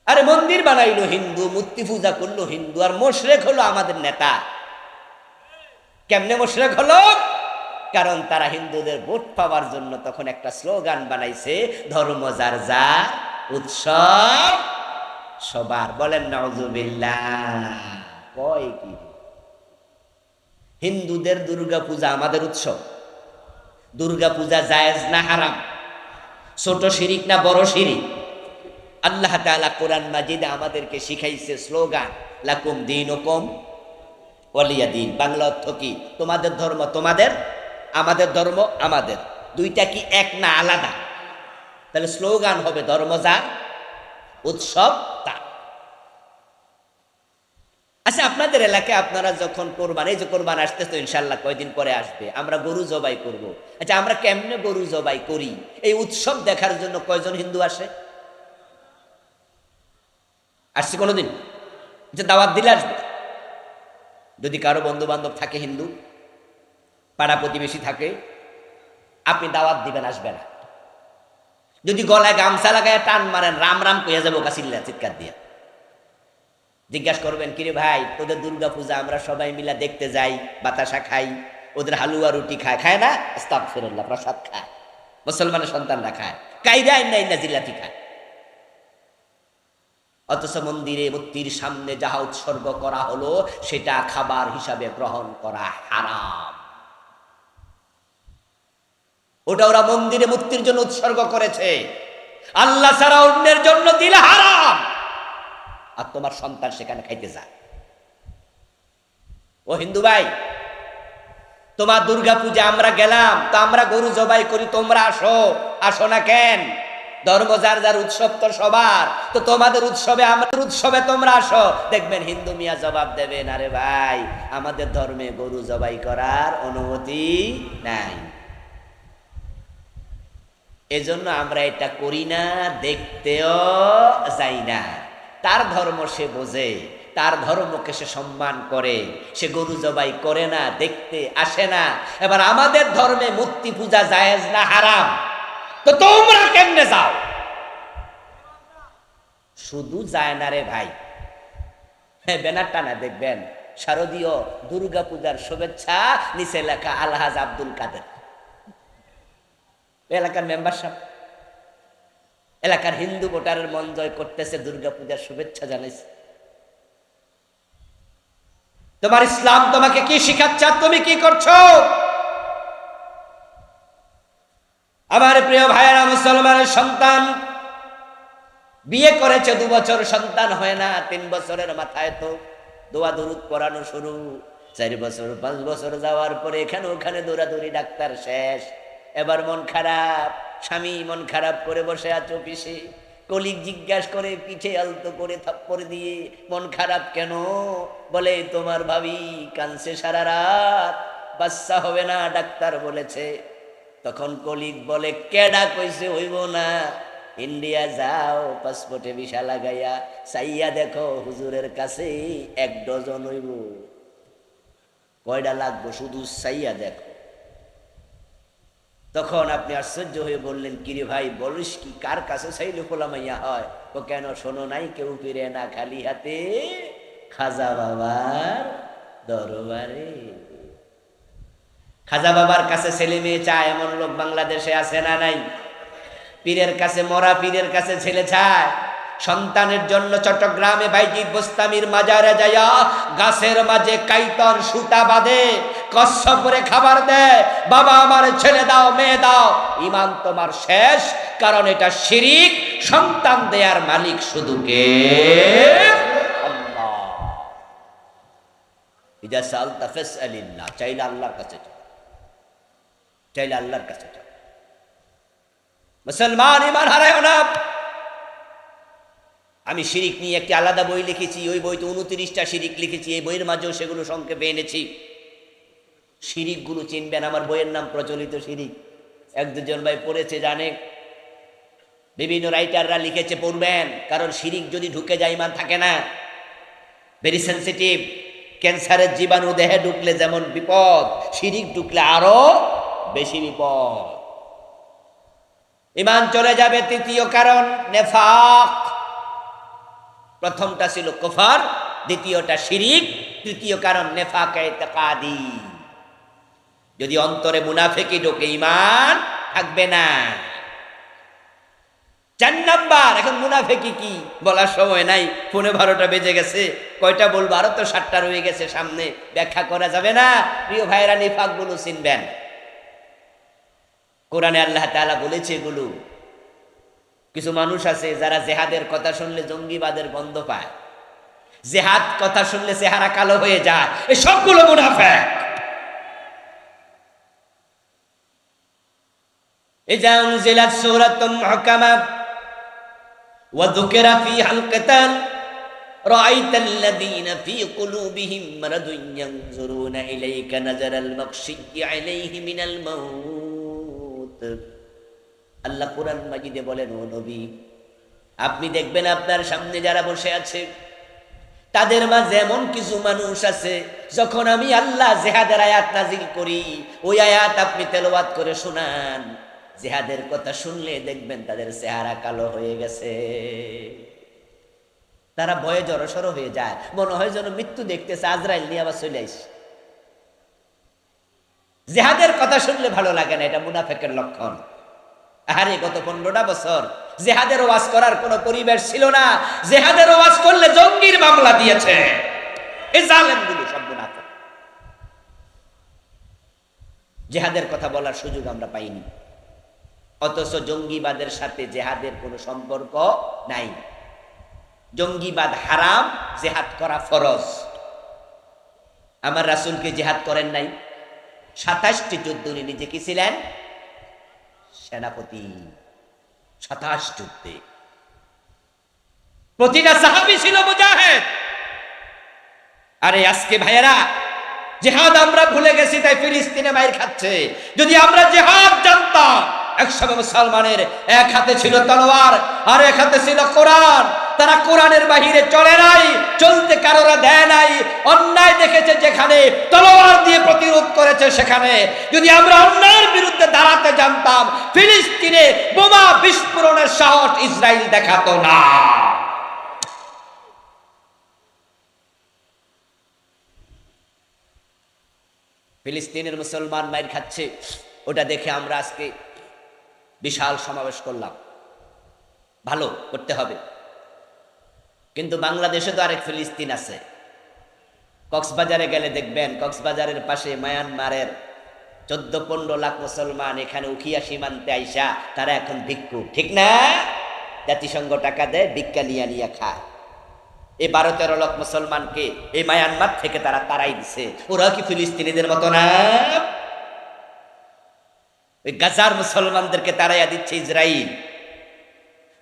আরে মন্দির বানাইলো হিন্দু, মূর্তি পূজা করলো হিন্দু, আর মুশরিক হলো আমাদের নেতা। কেমনে মুশরিক হলো? কারণ তারা হিন্দুদের ভোট পাওয়ার জন্য তখন একটা স্লোগান বানাইছে, ধর্ম যার যার, উৎসব সবার। বলেন নাউজুবিল্লাহ। কয় কি? হিন্দুদের দুর্গা পূজা আমাদের উৎসব। দুর্গা পূজা জায়েজ না হারাম? ছোট শিরিক না বড় শিরিক? আল্লাহ তাআলা কোরআন মাজিদে আমাদেরকে শিখাইছে স্লোগান, লাকুম দীনুকুম ওয়ালিয়া দীন। বাংলা অর্থ কি? তোমাদের ধর্ম তোমাদের, আমাদের ধর্ম আমাদের। দুইটা কি এক না আলাদা? তাহলে স্লোগান হবে ধর্ম যার, উৎসব তার। আচ্ছা, আপনাদের এলাকায় আপনারা যখন কোরবান, এই যে কোরবান আসতে তো ইনশাল্লাহ কয়দিন পরে আসবে, আমরা গরু জবাই করব। আচ্ছা, আমরা কেমনে গরু জবাই করি? এই উৎসব দেখার জন্য কয়জন হিন্দু আসে? আসছে কোনোদিন? যে দাওয়াত দিলে আসবে। যদি কারো বন্ধু বান্ধব থাকে হিন্দু, পাড়া প্রতিবেশী থাকে, আপনি দাওয়াত দিবেন, আসবে না। যদি গলায় গামছা লাগায় টান মারেন, রাম রাম কইয়া যাবো কাছিল্লা চিৎকার দিয়ে। জিজ্ঞাসা করবেন, কিরে ভাই তোদের দুর্গা পূজা আমরা সবাই মিলা দেখতে যাই, বাতাসা খাই, ওদের হালুয়া রুটি খায়, খায় না? আস্তাগফিরুল্লাহ, প্রসাদ খায়, মুসলমানের সন্তানরা খায়, কাইরা ইন্না জিলাপি খায়। অথচ মন্দিরে মূর্তির সামনে যাহা উৎসর্গ করা হলো সেটা খাবার হিসাবে গ্রহণ করা হারাম। ওটা ওরা মন্দিরে মূর্তির জন্য উৎসর্গ করেছে, আল্লাহ ছাড়া অন্যের জন্য দিলে হারাম। আর তোমার সন্তান সেখানে খাইতে যায়। ও হিন্দু ভাই, তোমার দুর্গা পূজা আমরা গেলাম, তো আমরা গরু জবাই করি, তোমরা আসো, আসো না কেন? ধর্ম যার যার, উৎসব তো সবার, তো তোমাদের উৎসবে আমাদের উৎসবে তোমরা আসো। দেখবেন হিন্দু মিয়া জবাব দেবেন, আরে ভাই আমাদের ধর্মে গরু জবাই করার অনুমতি নাই, এজন্য আমরা এটা করি না, দেখতেও যাই না। তার ধর্ম সে বোঝে, তার ধর্মকে সে সম্মান করে, সে গরু জবাই করে না, দেখতে আসে না। এবার আমাদের ধর্মে মূর্তি পূজা জায়েজ না হারাম, তো তোমরা কেমনে যাও? শুধু যায় না রে ভাই, হ্যাঁ ব্যানারটা না দেখবেন, শারদীয় দুর্গা পূজার শুভেচ্ছা, নিচে লেখা আলহাজ আব্দুল কাদের, এলাকার মেম্বার সাহেব, এলাকার হিন্দু ভোটারের মন জয় করতেছে, দুর্গা পূজার শুভেচ্ছা জানাইছে। তোমার ইসলাম তোমাকে কি শিখাচ্ছে, তুমি কি করছো? আমার প্রিয় ভাইয়েরা, মুসলমানের সন্তান বিয়ে করেছে 2 বছর, সন্তান হয় না, 3 বছরের মাথায় তো দোয়া দরুদ পড়ানো শুরু, 4 বছর 5 বছর যাওয়ার পরে এখানে ওখানে দৌড়াদৌড়ি, ডাক্তার শেষ। এবার মন খারাপ, স্বামী মন খারাপ করে বসে আছে অফিসে, কলিগ জিজ্ঞাসা করে, পিঠে আলতো করে থাপ্পড় দিয়ে, মন খারাপ কেন? বলে তোমার ভাবি কাঁদছে সারা রাত, বাচ্চা হবে না ডাক্তার বলেছে। তখন কলিগ বলে, কেডা কইছে হইব না? ইন্ডিয়া যাও, পাসপোর্টে ভিসা লাগাইয়া চাইয়া দেখো, হুজুরের কাছে 1 ডজন হইব। কয়টা লাগবো শুধু চাইয়া দেখো। তখন আপনি আশ্চর্য হয়ে বললেন, কিরে ভাই বলিস কি, কার কাছে চাইলে খোলামাইয়া হয়? তো কেন শোনো নাই, কেউ ফিরে না খালি হাতে, খাজা বাবার দরবারে। খাজা বাবার কাছে ছেলে মেয়ে চায়, এমন লোক বাংলাদেশে আছে না নাই? পীরের কাছে, মরা পীরের কাছে ছেলে চায়। সন্তানের জন্য চট্টগ্রামে বাইজিদ বোস্তামির মাজারে যায়া গাছের মাঝে কাইতন সুতা বাঁধে, কচ্ছপ করে খাবার দেয়, বাবা আমার ছেলে দাও, মেয়ে দাও, ইমান তোমার শেষ, কারণ এটা শিরিক। সন্তান দেয়ার মালিক শুধু কে? আল্লাহ। ইজা সালতা ফাসআলিল্লাহ, চাইলে আল্লাহর কাছে চাও, চাইলে আল্লাহর কাছে চাও। মুসলমান ইমান হারায়ও না। আমি শিরিক নিয়ে একটি আলাদা বই লিখেছি, ওই বইতে 29টা শিরিক লিখেছি, এই বইয়ের মাঝেও সেগুলো সংক্ষেপে এনেছি। শিরিকগুলো চিনবেন, আমার বইয়ের নাম প্রচলিত শিরিক। 1-2 ভাই পড়েছে, জানে, বিভিন্ন রাইটাররা লিখেছে, পড়বেন, কারণ শিরিক যদি ঢুকে যায় ইমান থাকে না, ভেরি সেন্সিটিভ। ক্যান্সারের জীবাণু দেহে ঢুকলে যেমন বিপদ, শিরিক ঢুকলে আরো বেশি বিপদ, ইমান চলে যাবে। 3য় কারণ নেফাক। প্রথমটা ছিল কুফর, দ্বিতীয়টা শিরিক, 3য় কারণ নেফাক ইতিকাদি। যদি অন্তরে মুনাফিকি ঢোকে ইমান থাকবে না। 4 নাম্বার, এখন মুনাফিকি কি বলার সময় নাই, 12টা বেজে গেছে, কয়টা বলবো, আরো তো 7টা রয়ে গেছে সামনে, ব্যাখ্যা করা যাবে না। প্রিয় ভাইরা, নিফাক গুলো চিনবেন, কোরআনে আল্লাহ তাআলা বলেছে এগুলো। কিছু মানুষ আছে যারা জেহাদের কথা শুনলে জঙ্গিবাদের গন্ধ পায়, জেহাদ কথা শুনলে চেহারা কালো হয়ে যায়, এই সবগুলো মুনাফিক। ইজা উনজিলাত সূরাতুম মুহকামা ওয়া যুকিরা ফীহাল কিতাল রাআইতাল্লাযীনা ফী কুলূবিহিম মারাদুন ইয়ানজুরুনা ইলাইকা নাযারাল মাগশিয়্যি আলাইহি মিনাল মাউত। আল্লাহ কোরআন মাজিদে বলেন, ও নবী, আপনি দেখবেন আপনার সামনে যারা বসে আছে তাদের মাঝে এমন কিছু মানুষ আছে, যখন আমি আল্লাহ জিহাদের আয়াত নাজিল করি, ওই আয়াত আপনি তেলাওয়াত করে শোনান, জিহাদের কথা শুনলে দেখবেন তাদের চেহারা কালো হয়ে গেছে। তারা ভয়ে জড়সড় হয়ে যায়, মনে হয় যেন মৃত্যু দেখতেছে, আজরাইল নিয়ে আবার চলে আসে। জেহাদের কথা শুনলে ভালো লাগে না, এটা মুনাফেকের লক্ষণ। আরে গত 15টা বছর জেহাদের ওয়াজ করার কোনো পরিবেশ ছিল না। জেহাদের ওয়াজ করলে জঙ্গির মামলা দিয়েছে এই জালেমগুলো সব মুনাফিক। জেহাদের কথা বলার সুযোগ আমরা পাইনি, অথচ জঙ্গিবাদের সাথে জেহাদের কোনো সম্পর্ক নাই। জঙ্গিবাদ হারাম, জেহাদ করা ফরজ। আমার রাসূলকে জেহাদ করেন নাই? 27টি যুদ্ধ উনি নিজে কি ছিলেন? সেনাপতি। 27 যুদ্ধে প্রতিটা সাহাবী ছিল মুজাহিদ। আরে আজকে ভাইয়েরা জিহাদ আমরা ভুলে গেছি, তাই ফিলিস্তিনে মাইর খাচ্ছে। যদি আমরা জিহাদ জানতাম, একসময় মুসলমানের এক হাতে ছিল তলোয়ার আর এক হাতে ছিল কোরআন। তারা কোরআনের বাহিরে চলে নাই, চলতে কারোরা দেয় নাই। অন্যায় দেখেছে যেখানে, তলোয়ার দিয়ে প্রতিরোধ করেছে সেখানে। যদি আমরা অন্যায়ের বিরুদ্ধে দাঁড়াতে জানতাম, ফিলিস্তিনে বোমা বিস্ফোরণের সাহস ইসরায়েল দেখাতো না। ফিলিস্তিনের মুসলমান মাইর খাচ্ছে, ওটা দেখে আমরা আজকে বিশাল সমাবেশ করলাম। ভালো করতে হবে, কিন্তু বাংলাদেশে তো আরেক ফিলিস্তিন আছে। কক্সবাজারে গেলে দেখবেন, কক্সবাজারের পাশে মায়ানমারের 14-15 লাখ মুসলমান এখানে উখিয়া সীমান্তে আইসা তারা এখন ভিক্ষুক, ঠিক না? জাতিসংঘ টাকা দেয়, ভিক্ষা নিয়া নিয়া খায়। এই 12-13 লাখ মুসলমানকে এই মায়ানমার থেকে তারা তারাই দিছে। ওরা কি ফিলিস্তিনিদের মতো না? ওই গাজার মুসলমানদেরকে তারাইয়া দিচ্ছে ইসরায়েল।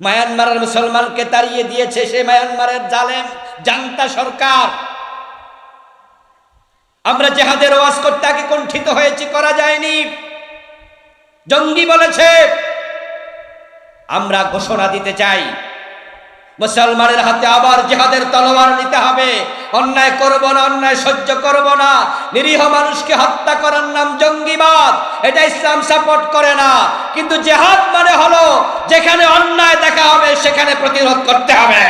মায়ানমারের মুসলমানকে তাড়িয়ে দিয়েছে সে মায়ানমারের জালেম জান্তা সরকার। আমরা জিহাদের ওয়াজ করতে আগে কুণ্ঠিত হয়েছি, করা যায়নি। জঙ্গি বলেছে, আমরা ঘোষণা দিতে চাই মুসলমানের হাতে আবার জিহাদের তলোয়ার নিতে হবে। অন্যায় করব না, অন্যায় সহ্য করব না। নিরীহ মানুষকে হত্যা করার নাম জঙ্গিবাদ, এটা ইসলাম সাপোর্ট করে না। কিন্তু জিহাদ মানে হলো যেখানে অন্যায় দেখা হবে সেখানে প্রতিরোধ করতে হবে।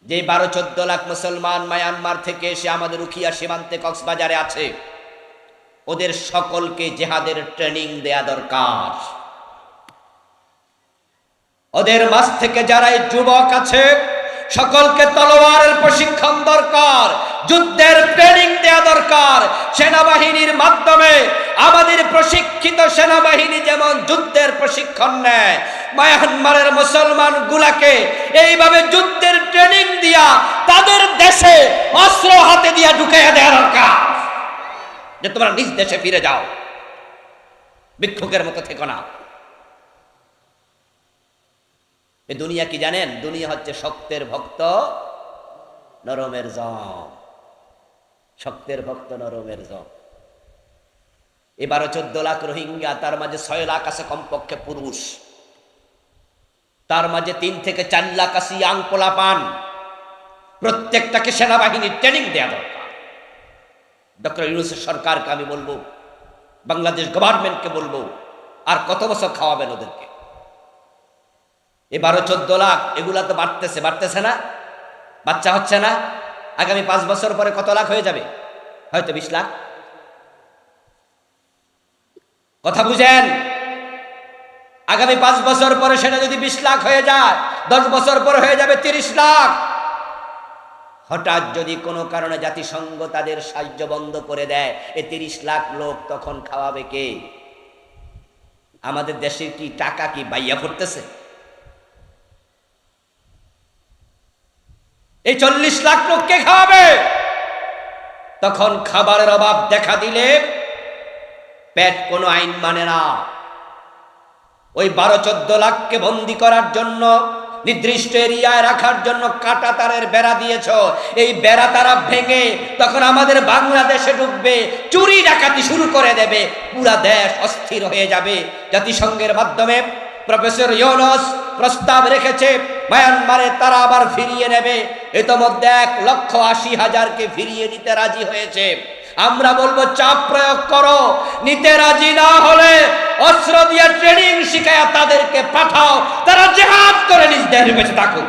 যে 12-14 লাখ মুসলমান মায়ানমার থেকে এসে আমাদের উখিয়া সীমান্তে কক্সবাজারে আছে, ওদের সকলকে জিহাদের ট্রেনিং দেয়া দরকার। ওদের মাঝ থেকে যারা যুবক আছে সকলকে তলোয়ারের প্রশিক্ষণ দরকার, যুদ্ধের ট্রেনিং দেয়া দরকার। সেনাবাহিনীর মাধ্যমে আমাদের প্রশিক্ষিত সেনাবাহিনী যেমন যুদ্ধের প্রশিক্ষণ নেয়, মায়ানমারের মুসলমান গুলাকে এইভাবে যুদ্ধের ট্রেনিং দিয়া তাদের দেশে অস্ত্র হাতে দিয়া ঢুকাইয়া দেওয়া দরকার, যে তোমরা নিজ দেশে ফিরে যাও, ভিক্ষুকের মতো থেকো না। এ দুনিয়া কি জানেন? দুনিয়া হচ্ছে শক্তের ভক্ত নরমের জম। শক্তের ভক্ত নরমের জম। 12-14 লাখ রোহিঙ্গা, তার মাঝে 6 লাখ আছে কমপক্ষে পুরুষ, তার মাঝে 3 থেকে 4 লাখ আছে ইয়াং পোলাপান। প্রত্যেকটাকে সেনাবাহিনীর ট্রেনিং দেওয়া দরকার। ডক্টর ইউনূসের সরকারকে আমি বলবো, বাংলাদেশ গভর্নমেন্টকে বলবো, আর কত বছর খাওয়াবেন ওদেরকে? এই 12-14 লাখ এগুলা তো বাড়তেছে না? বাচ্চা হচ্ছে না? আগামী 5 বছর পরে কত লাখ হয়ে যাবে? হয়তো 20 লাখ। কথা বুঝেন? আগামী 5 বছর পরে সেটা যদি 20 লাখ হয়ে যায়, 10 বছর পরে হয়ে যাবে 30 লাখ। হঠাৎ যদি কোনো কারণে জাতিসংঘ তাদের সাহায্য বন্ধ করে দেয়, এই 30 লাখ লোক তখন খাওয়াবে কে? আমাদের দেশের কি টাকা কি বাইয়া পড়তেছে? এই 40 লাখ লোককে খাওয়াবে। তখন খাবারের অভাব দেখা দিলে পেট কোনো আইন মানে না। ওই 12-14 লাখকে বন্দি করার জন্য, নির্দিষ্ট এরিয়ায় রাখার জন্য কাঁটা তারের বেড়া দিয়েছ। এই বেড়া তারা ভেঙে তখন আমাদের বাংলাদেশে ঢুকবে, চুরি ডাকাতি শুরু করে দেবে, পুরা দেশ অস্থির হয়ে যাবে। জাতিসংঘের মাধ্যমে প্রফেসর ইউনূস প্রস্তাব রেখেছে মায়ানমারে তারা আবার ফিরিয়ে নেবে। ইতোমধ্যে 1,80,000কে ফিরিয়ে নিতে রাজি হয়েছে। আমরা বলবো চাপ প্রয়োগ করো, নিতে রাজি না হলে অস্ত্র দিয়ে ট্রেনিং শিখায়া তাদেরকে পাঠাও, তারা জিহাদ করে নিজ দেহে বেঁচে থাকুক।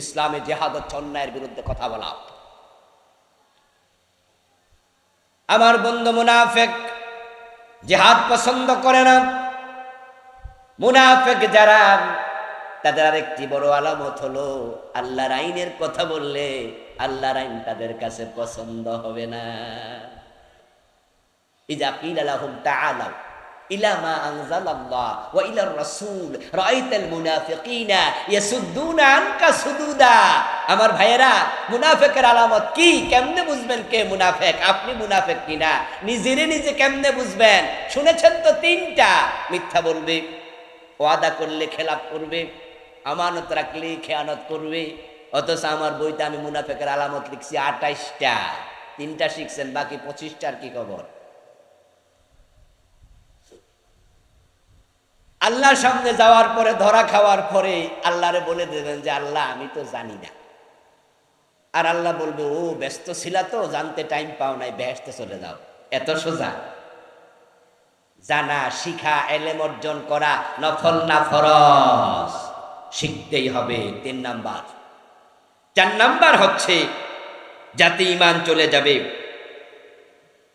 ইসলামে জিহাদ হচ্ছে অন্যায়ের বিরুদ্ধে কথা বলা। আমার বন্ধু মুনাফিক জিহাদ পছন্দ করে না। মুনাফিক যারা, তাদের আরেকটি বড় আলামত হলো আল্লাহর আইনের কথা বললে আল্লাহর আইন তাদের কাছে পছন্দ হবে না। ইযা কিলা লাহুম তাআলাউ ইলা মা আনজালাল্লাহ ওয়া ইলার রাসূল রাআইতাল মুনাফিকিনা ইয়াসুদ্দুনা আনকা সুদুদা। আমার ভাইয়েরা, মুনাফিকের আলামত কি? কেমনে বুঝবেন কে মুনাফিক? আপনি মুনাফিক কিনা নিজেরে নিজে কেমনে বুঝবেন? শুনেছেন তো তিনটা: মিথ্যা বলবে, ওয়াদা করলে খেলাপ করবে, আমানত রাখলে খেয়ানত করবে। অথচ আমার বইতে আমি মুনাফিকের আলামত লিখছি 28টা, তিনটা শিখছেন, বাকি 25টার কি খবর? আল্লাহর সামনে যাওয়ার পরে, ধরা খাওয়ার পরে আল্লাহরে বলে দেবেন যে আল্লাহ আমি তো জানি না। আর আল্লাহ বলবে ও ব্যস্ত ছিলা তো, জানতে টাইম পাও নাই, বেহেশতে চলে যাও। এত সোজা? জানা, শিখা, এলেম অর্জন করা নফল না ফরজ? শিখতেই হবে। 3 নাম্বার। 4 নাম্বার হচ্ছে যাতে ঈমান চলে যাবে,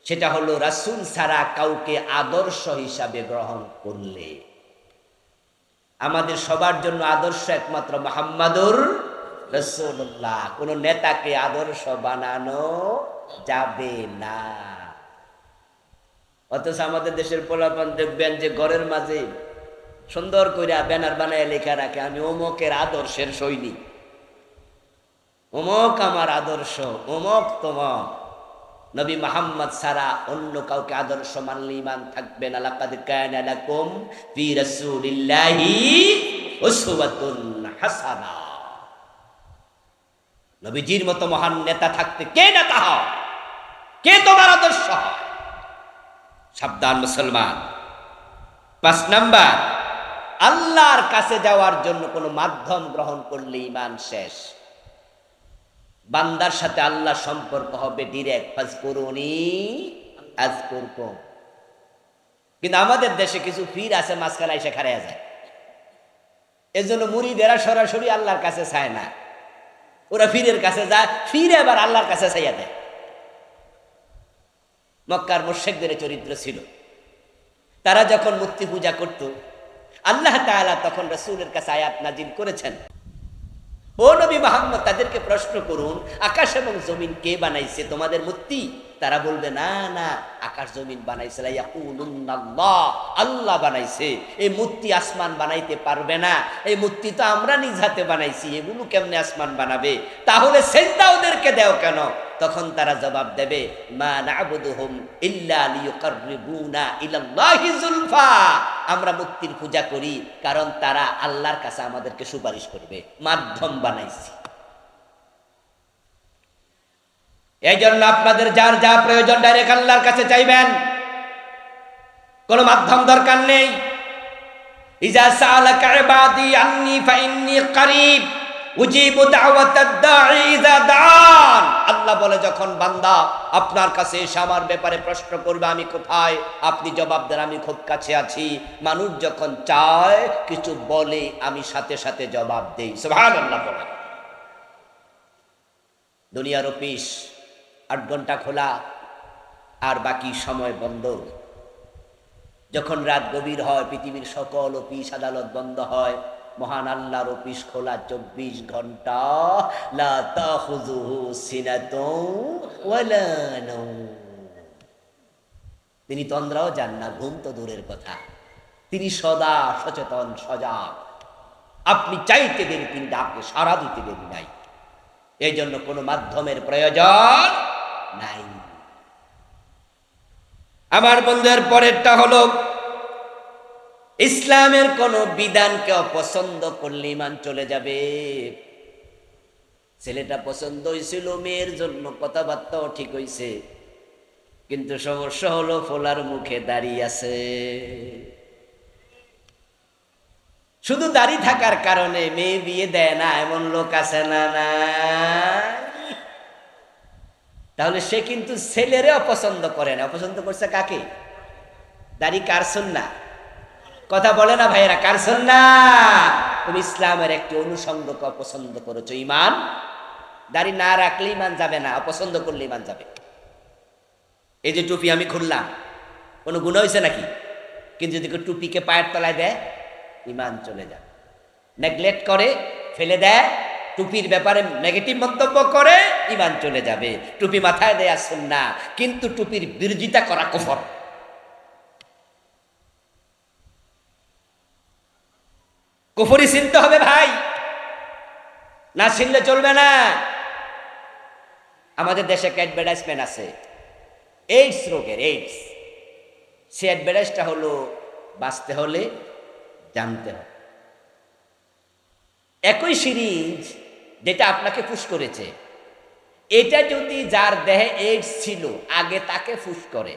সেটা হলো রাসূল ছাড়া কাউকে আদর্শ হিসাবে গ্রহণ করলে। আমাদের সবার জন্য আদর্শ একমাত্র মুহাম্মাদুর রাসূলুল্লাহ। কোন নেতাকে আদর্শ বানানো যাবে না। অথচ আমাদের দেশের পোলাপান দেখবেন যে ঘরের মাঝে সুন্দর করে ব্যানার বানায় লেখা রাখে, আমি অমুকের আদর্শের সৈনিক, অমুক আমার আদর্শ, অমুক তমক। নবী মুহাম্মদ ছাড়া অন্য কাউকে আদর্শ মানলে ঈমান থাকবে না। লাকাদ কানা লাকুম ফি রাসূলিল্লাহি উসওয়াতুন হাসানাহ। নবীজির মতো মহান নেতা থাকতে কে নেতা হয়? কে তোমার আদর্শ হয়? সাবধান মুসলমান। 5 নাম্বার, আল্লাহর কাছে যাওয়ার জন্য কোনো মাধ্যম গ্রহণ করলে ঈমান শেষ। বান্দার সাথে আল্লাহ সম্পর্ক হবে ডিরেক্ট, ফাজকুরুনি আযকুরকুম। কিন্তু আমাদের দেশে কিছু পীর আছে, মাঝখানে এসে খাড়ায়া যায়। এজন্য মুরিদেরা সরাসরি আল্লাহর কাছে চায় না, ওরা পীরের কাছে যায়, ফিরে আবার আল্লাহর কাছে চাইয়া দেয়। মক্কার মুশরিকদের চরিত্র ছিল, তারা যখন মূর্তি পূজা করত, আল্লাহ তাআলা তখন রাসূলের কাছে আয়াত নাজিল করেছেন, ও নবী মুহাম্মদ তাদেরকে প্রশ্ন করুন, আকাশ এবং জমিন কে বানাইছে? তোমাদের মূর্তি? তারা বলবে না না, আকাশ জমিন বানাইছে ইয়াকুলুনাল্লাহ, আল্লাহ বানাইছে। এই মূর্তি আসমান বানাইতে পারবে না, এই মূর্তি তো আমরা নিজ হাতে বানাইছি, এগুলো কেমনে আসমান বানাবে? তাহলে সিজদা ওদেরকে দাও কেন? তখন তারা জবাব দেবে, মা না'বুদুহুম ইল্লা লিয়ুকাররিবুনা ইলাল্লাহি যুলফা। আমরা মূর্তির পূজা করি কারণ তারা আল্লাহর কাছে আমাদেরকে সুপারিশ করবে, মাধ্যম বানাইছি। এই জন্য আপনাদের যার যা প্রয়োজন ডাইরেক্ট আল্লাহর কাছে চাইবেন, কোনো মাধ্যম দরকার নেই। ইজা সাআলাকা ইবাদি আন্নী ফাইন্নী করিব উজিবু দাওয়াতাদ দাঈ ইযা দাআন। আল্লাহ বলে, যখন বান্দা আপনার কাছে এসে আমার ব্যাপারে প্রশ্ন করবে আমি কোথায়, আপনি জবাব দেন আমি খুব কাছে আছি। মানুষ যখন চায় কিছু বলে, আমি সাথে সাথে জবাব দেই। সুবহানাল্লাহ বলেন। দুনিয়ার অফিস 8 ঘন্টা খোলা আর বাকি সময় বন্ধ। যখন রাত গভীর হয়, পৃথিবীর সকল অফিস আদালত বন্ধ হয়, মহান আল্লাহর অফিস খোলা 24 ঘন্টা। লা তাখুযুহু সিনাতুন ওয়ালা নাওম। তিনি তন্দ্রাও যান না, ঘুম তো দূরের কথা, তিনি সদা সচেতন, সজাগ। আপনি চাইতে দেরি, তিনি ডাকে সাড়া দিতে দেরি নাই। এই জন্য কোনো মাধ্যমের প্রয়োজন নাই। আমার বন্ধুদের পরেরটা হলো, ইসলামের কোন বিধানকে অপছন্দ করলে ঈমান চলে যাবে। ছেলেটা পছন্দ হয়েছিল মেয়ের জন্য, কথাবার্তাও ঠিক হয়েছে, কিন্তু সমস্যা হলো ফোলার মুখে দাড়ি আছে। শুধু দাড়ি থাকার কারণে মেয়ে বিয়ে দেয় না, এমন লোক আছে না? না, তাহলে সে কিন্তু ছেলেরে অপছন্দ করে না। অপছন্দ করছে কাকে? দাড়ি কার সুন্নাহ? কথা বলে না ভাইয়েরা, কার সুন্নাহ? তুমি ইসলামের একটি অনুষঙ্গকে অপছন্দ করেছো, ঈমান। দাড়ি না রাখলে ঈমান যাবে না, অপছন্দ করলে ঈমান যাবে। এই যে টুপি আমি খুললাম, কোনো গুনাহ হয়েছে নাকি? কিন্তু যদি কেউ টুপিকে পায়ের তলায় দেয়, ঈমান চলে যায়। নেগলেক্ট করে, ফেলে দেয়, টুপির ব্যাপারে নেগেটিভ মন্তব্য করে, ঈমান চলে যাবে। টুপি মাথায় দেয়া সুন্নাহ, কিন্তু টুপির বিরোধিতা করা কুফর। কুফরি চিনতে হবে ভাই, না চিনলে চলবে না। আমাদের দেশে একটা অ্যাডভার্টাইজমেন্ট আছে এইডস রোগের, এইডস। সে অ্যাডভার্টাইজটা হলো বাঁচতে হলে জানতে হবে। একই সিরিজ যেটা আপনাকে ফুস করেছে, এটা যদি যার দেহে এইডস ছিল আগে তাকে ফুস করে,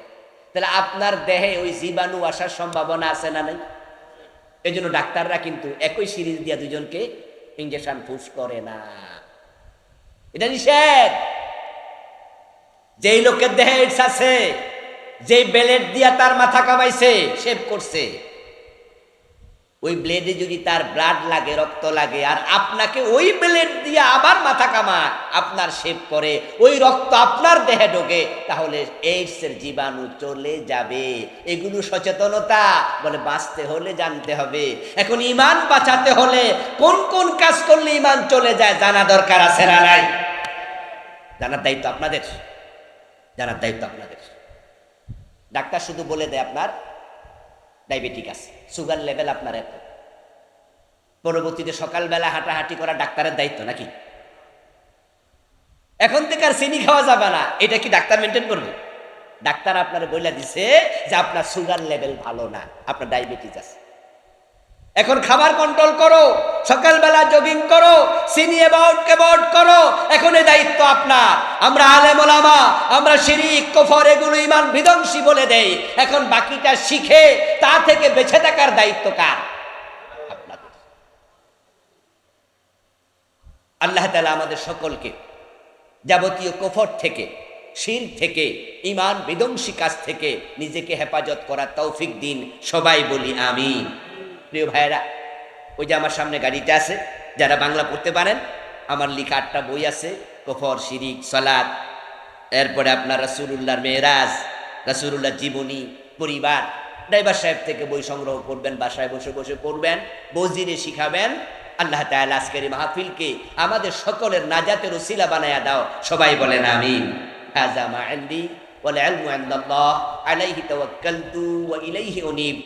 তাহলে আপনার দেহে ওই জীবাণু আসার সম্ভাবনা আছে না নাই? এই জন্য ডাক্তাররা কিন্তু একই সিরিজ দিয়া দুজনকে ইঞ্জেকশন ফুস করে না, এটা নিষেধ। যেই লোকের দেহে এইডস আছে, যেই ব্লেড দিয়া তার মাথা কামাইছে, শেভ করছে, ওই ব্লেডে যদি তার ব্লাড লাগে, রক্ত লাগে, আর আপনাকে ওই ব্লেড দিয়ে আবার মাথা কামায়, আপনার শেভ করে, ওই রক্ত আপনার দেহে ঢোকে, তাহলে এইডস এর জীবাণু চলে যাবে। এগুলো সচেতনতা বলে, বাঁচতে হলে জানতে হবে। এখন ঈমান বাঁচাতে হলে কোন কোন কাজ করলে ঈমান চলে যায় জানা দরকার আছে না নাই? জানার দায়িত্ব আপনাদের, জানার দায়িত্ব আপনাদের। ডাক্তার শুধু বলে দেয় আপনার ডায়াবেটিক আছে, সুগার লেভেল আপনার এত, পরবর্তীতে সকালবেলা হাঁটাহাঁটি করা ডাক্তারের দায়িত্ব নাকি? এখন থেকে আর চিনি খাওয়া যাবে না, এটা কি ডাক্তার মেনটেন করবে? ডাক্তার আপনার বলে দিছে যে আপনার সুগার লেভেল ভালো না, আপনার ডায়াবেটিস আছে, এখন খাবার কন্ট্রোল করো, সকালবেলা জগিং করো, চিনি অ্যাভয়েড করো। এখন এই দায়িত্ব আপনার। আমরা আলেম ওলামা, আমরা শিরক কুফর এগুলো ঈমান বিধ্বংসী বলে দেই। এখন বাকিটা শিখে তা থেকে বেঁচে থাকার দায়িত্ব কার? আপনাদের। আল্লাহ তাআলা আমাদের সকলকে যাবতীয় কুফর থেকে, শিরক থেকে, ঈমান বিধ্বংসী কাজ থেকে নিজেকে হেফাজত করার তৌফিক দিন। সবাই বলি আমিন। প্রিয় ভাইয়েরা, ওই যে আমার সামনে গাড়িটা আছে, যারা বাংলা পড়তে পারেন, আমার লেখা 8টা বই আছে, কুফর, শিরিক, সালাত, এরপরে আপনার রাসূলুল্লাহর মেরাজ, রাসূলুল্লাহর জীবনী, পরিবার। ড্রাইভার সাহেব থেকে বই সংগ্রহ করবেন, বাসায় বসে বসে পড়বেন, বজিরে শিখাবেন। আল্লাহ তাআলা আজকের এই মাহফিলকে আমাদের সকলের নাজাতের ওসিলা বানায়া দাও। সবাই বলেন আমিন। হাযা মা ইনদি ওয়াল ইলমু ইনদাল্লাহ আলাইহি তাওয়াক্কালতু ওয়া ইলাইহি উনীব।